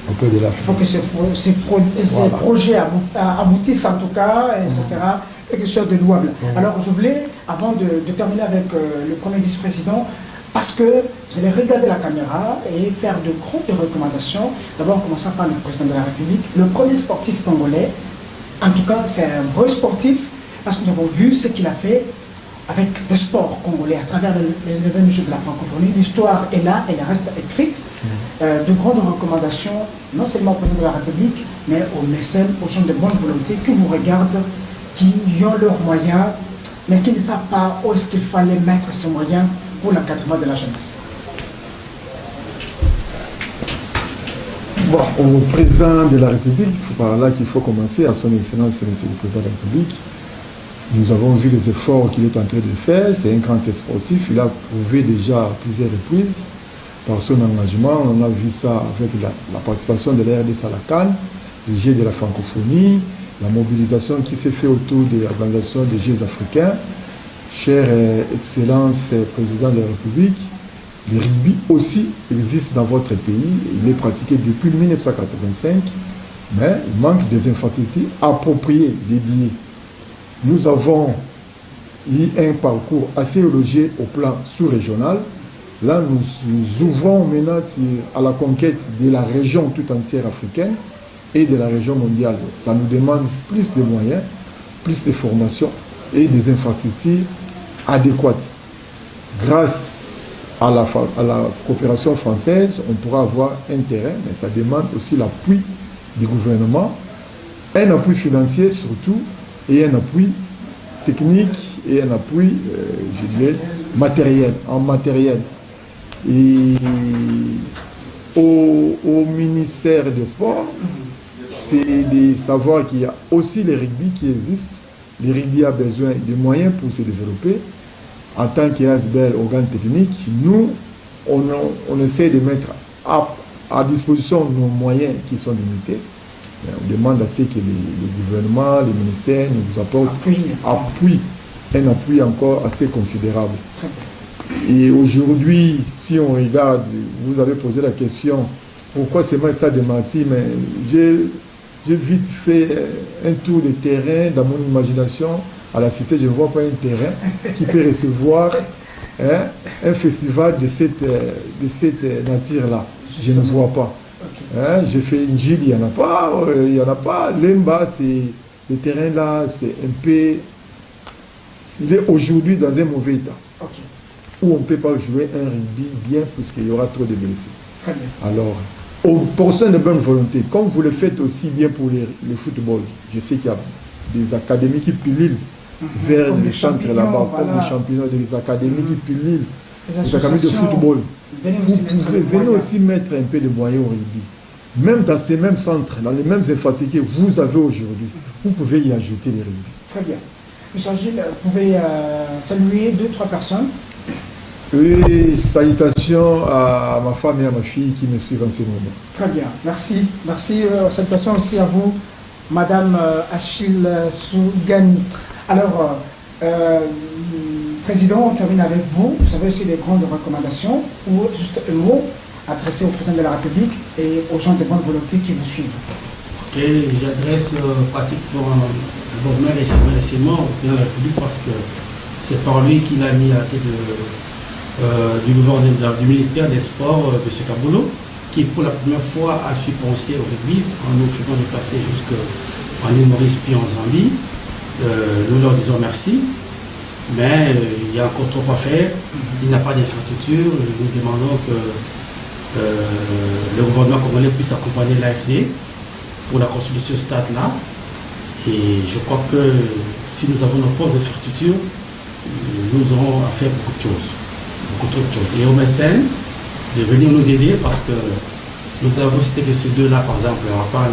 un peu de la fédération. Il faut que ces projets aboutissent en tout cas, et ça sera quelque chose de louable. Alors je voulais, avant de terminer avec le premier vice-président, parce que vous allez regarder la caméra et faire de grandes recommandations. D'abord, en commençant par le président de la République, le premier sportif congolais. En tout cas, c'est un vrai sportif, parce que nous avons vu ce qu'il a fait avec le sport congolais à travers les 9e Jeux de la francophonie. L'histoire est là, elle reste écrite. De grandes recommandations, non seulement au président de la République, mais aux mécènes, aux gens de bonne volonté qui vous regardent, qui ont leurs moyens, mais qui ne savent pas où est-ce qu'il fallait mettre ces moyens pour l'encadrement de la jeunesse. Bon, au président de la République, c'est par là qu'il faut commencer, à son excellence, monsieur le président de la République. Nous avons vu les efforts qu'il est en train de faire. C'est un grand sportif. Il a prouvé déjà à plusieurs reprises par son engagement. On a vu ça avec la participation de la RDC à la CAN, le Jeux de la francophonie, la mobilisation qui s'est faite autour de l'organisation des Jeux africains. Chère Excellence, Président de la République, le rugby aussi existe dans votre pays. Il est pratiqué depuis 1985, mais il manque des infrastructures appropriées, dédiées. Nous avons eu un parcours assez élogé au plan sous-régional. Là, nous ouvrons maintenant à la conquête de la région tout entière africaine et de la région mondiale. Ça nous demande plus de moyens, plus de formation et des infrastructures adéquates. Grâce à la coopération française, on pourra avoir un terrain, mais ça demande aussi l'appui du gouvernement, un appui financier surtout, et un appui technique et un appui, je dirais, matériel, en matériel. Et au ministère des Sports, c'est de savoir qu'il y a aussi les rugby qui existent. Le rugby a besoin de moyens pour se développer. En tant qu'ASBL, organe technique, nous, on essaie de mettre à disposition nos moyens qui sont limités. On demande à ce que le gouvernement, les ministères nous apportent un appui encore assez considérable. Et aujourd'hui, si on regarde, vous avez posé la question, pourquoi c'est moi ça de mentir, mais j'ai vite fait un tour de terrain dans mon imagination. À la cité, je ne vois pas un terrain qui peut recevoir un festival de cette nature-là. Je ne vois pas. J'ai fait une gîte, il n'y en a pas. Il n'y en a pas. L'Emba, le terrain là, c'est un peu... Il est aujourd'hui dans un mauvais état. Où on ne peut pas jouer un rugby bien puisqu'il y aura trop de blessés. Très bien. Alors, pour ceux de bonne volonté, comme vous le faites aussi bien pour le football, je sais qu'il y a des académies qui pullulent vers les centres là-bas, comme les championnats, des académies qui pullulent, les académies de football. Venez aussi mettre un peu de moyens au rugby. Même dans ces mêmes centres, dans les mêmes infrastructures que vous avez aujourd'hui, vous pouvez y ajouter les rugby. Très bien. Monsieur Gilles, vous pouvez saluer 2-3 personnes. Oui, salutations à ma femme et à ma fille qui me suivent en ce moment. Très bien, merci. Merci, salutations aussi à vous, Madame Achille Sougani. Alors, Président, on termine avec vous. Vous avez aussi des grandes recommandations ou juste un mot adressé au Président de la République et aux gens de bonne volonté qui vous suivent. Ok, j'adresse pratiquement un remerciement au Président de la République parce que c'est par lui qu'il a mis à la tête du ministère des Sports, M. Kaboulou, qui pour la première fois a su penser au rugby en nous faisant déplacer jusqu'en île Maurice puis en Zambie. Nous leur disons merci, mais il y a encore trop à faire. Il n'a pas d'infrastructure. Nous demandons que le gouvernement congolais puisse accompagner l'AFD pour la construction de ce stade-là. Et je crois que si nous avons nos postes de fermeture, nous aurons à faire beaucoup de choses. Beaucoup trop de choses. Et au mécène de venir nous aider parce que nous avons cité que ces deux-là, par exemple, à part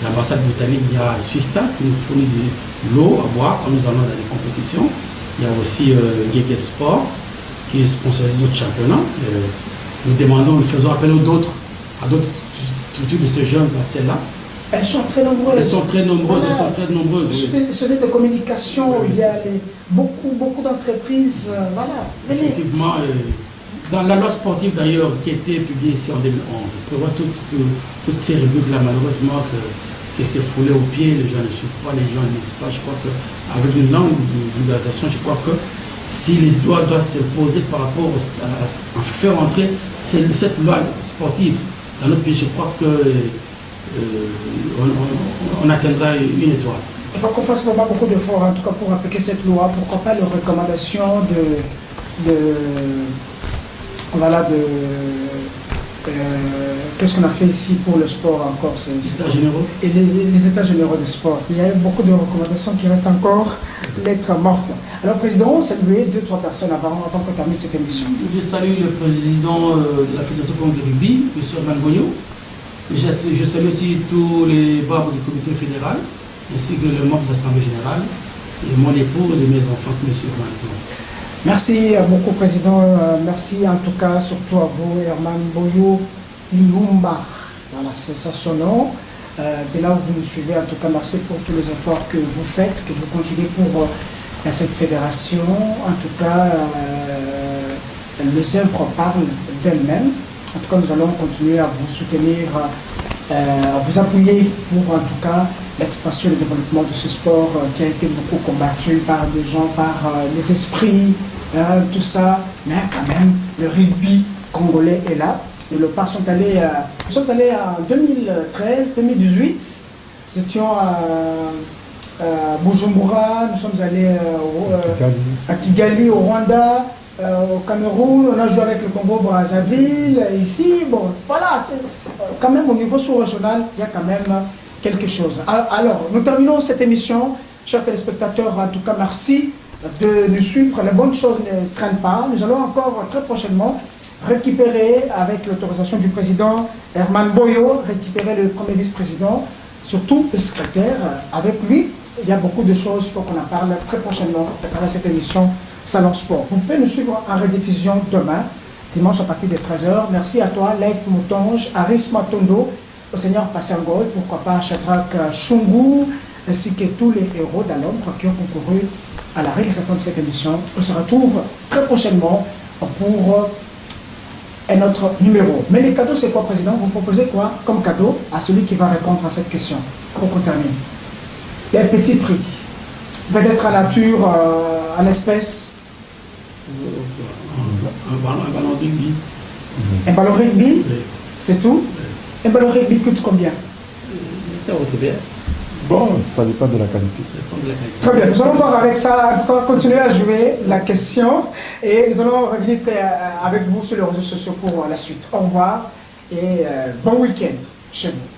l'ambassade britannique, il y a Swista qui nous fournit de l'eau à boire quand nous allons dans les compétitions. Il y a aussi Guégué Sport qui sponsorise notre championnat. Nous demandons, nous faisons appel à d'autres structures de ce jeune passé-là. Elles sont très nombreuses. Elles sont très nombreuses, voilà. Elles sont très nombreuses. Sur des de communication, oui, il y a beaucoup d'entreprises. Voilà. Effectivement, dans la loi sportive d'ailleurs, qui a été publiée ici en 2011, on prévoit toutes ces rubriques-là, malheureusement, que c'est foulé au pied, les gens ne suivent pas, les gens ne lisent pas. Je crois qu'avec une langue de vulgarisation, je crois que si les lois doivent se poser par rapport à faire entrer cette loi sportive dans notre pays, je crois que on atteindra une étoile. Il faut qu'on fasse vraiment beaucoup d'efforts, en tout cas pour appliquer cette loi. Pourquoi pas les recommandations qu'est-ce qu'on a fait ici pour le sport encore? Les états généraux. Et les états généraux du sport. Il y a beaucoup de recommandations qui restent encore lettres mortes. Alors, Président, saluez 2-3 personnes avant qu'on termine cette émission. Je salue le président de la Fédération de rugby, M. Mangoyo. Je salue aussi tous les membres du comité fédéral, ainsi que le membre de l'Assemblée générale, et mon épouse et mes enfants, M. Mangoyo. Merci beaucoup, Président. Merci en tout cas, surtout à vous, Herman Boyo Liumba. Voilà, c'est ça son nom. De là où vous nous suivez, en tout cas, merci pour tous les efforts que vous faites, que vous continuez pour cette fédération. En tout cas, les œuvres parlent d'elles-mêmes. En tout cas, nous allons continuer à vous soutenir, à vous appuyer pour, en tout cas, l'expansion et le développement de ce sport qui a été beaucoup combattu par des gens, par les esprits, tout ça. Mais quand même, le rugby congolais est là. Et le parc nous sommes allés en 2013, 2018. Nous étions à Bujumbura, nous sommes allés à Kigali, au Rwanda. Au Cameroun, on a joué avec le Congo-Brazzaville, ici, bon, voilà, quand même au niveau sous-régional, il y a quand même quelque chose. Alors, nous terminons cette émission, chers téléspectateurs, en tout cas, merci de nous suivre, les bonnes choses ne traînent pas, nous allons encore très prochainement récupérer, avec l'autorisation du président Herman Boyo, récupérer le premier vice-président, surtout le secrétaire, avec lui, il y a beaucoup de choses, il faut qu'on en parle très prochainement à travers cette émission Salon Sport. Vous pouvez nous suivre en rediffusion demain, dimanche à partir de 13h. Merci à toi, Laïk Moutonge, Aris Matondo, au Seigneur Passangoy, pourquoi pas Shadrach Chungu, ainsi que tous les héros d'Alombre qui ont concouru à la réalisation de cette émission. On se retrouve très prochainement pour un autre numéro. Mais les cadeaux, c'est quoi, Président? Vous proposez quoi comme cadeau à celui qui va répondre à cette question pour qu'on termine? Les petits prix. Peut-être en nature, en espèces. Un ballon rugby. Un ballon rugby, Oui. c'est tout. Un ballon rugby coûte combien? C'est votre bien. Bon, ça dépend de la qualité. Ça dépend de la qualité. Très bien, nous allons voir avec ça, en tout cas, continuer à jouer la question et nous allons revenir avec vous sur les réseaux sociaux pour la suite. Au revoir et bon week-end chez vous.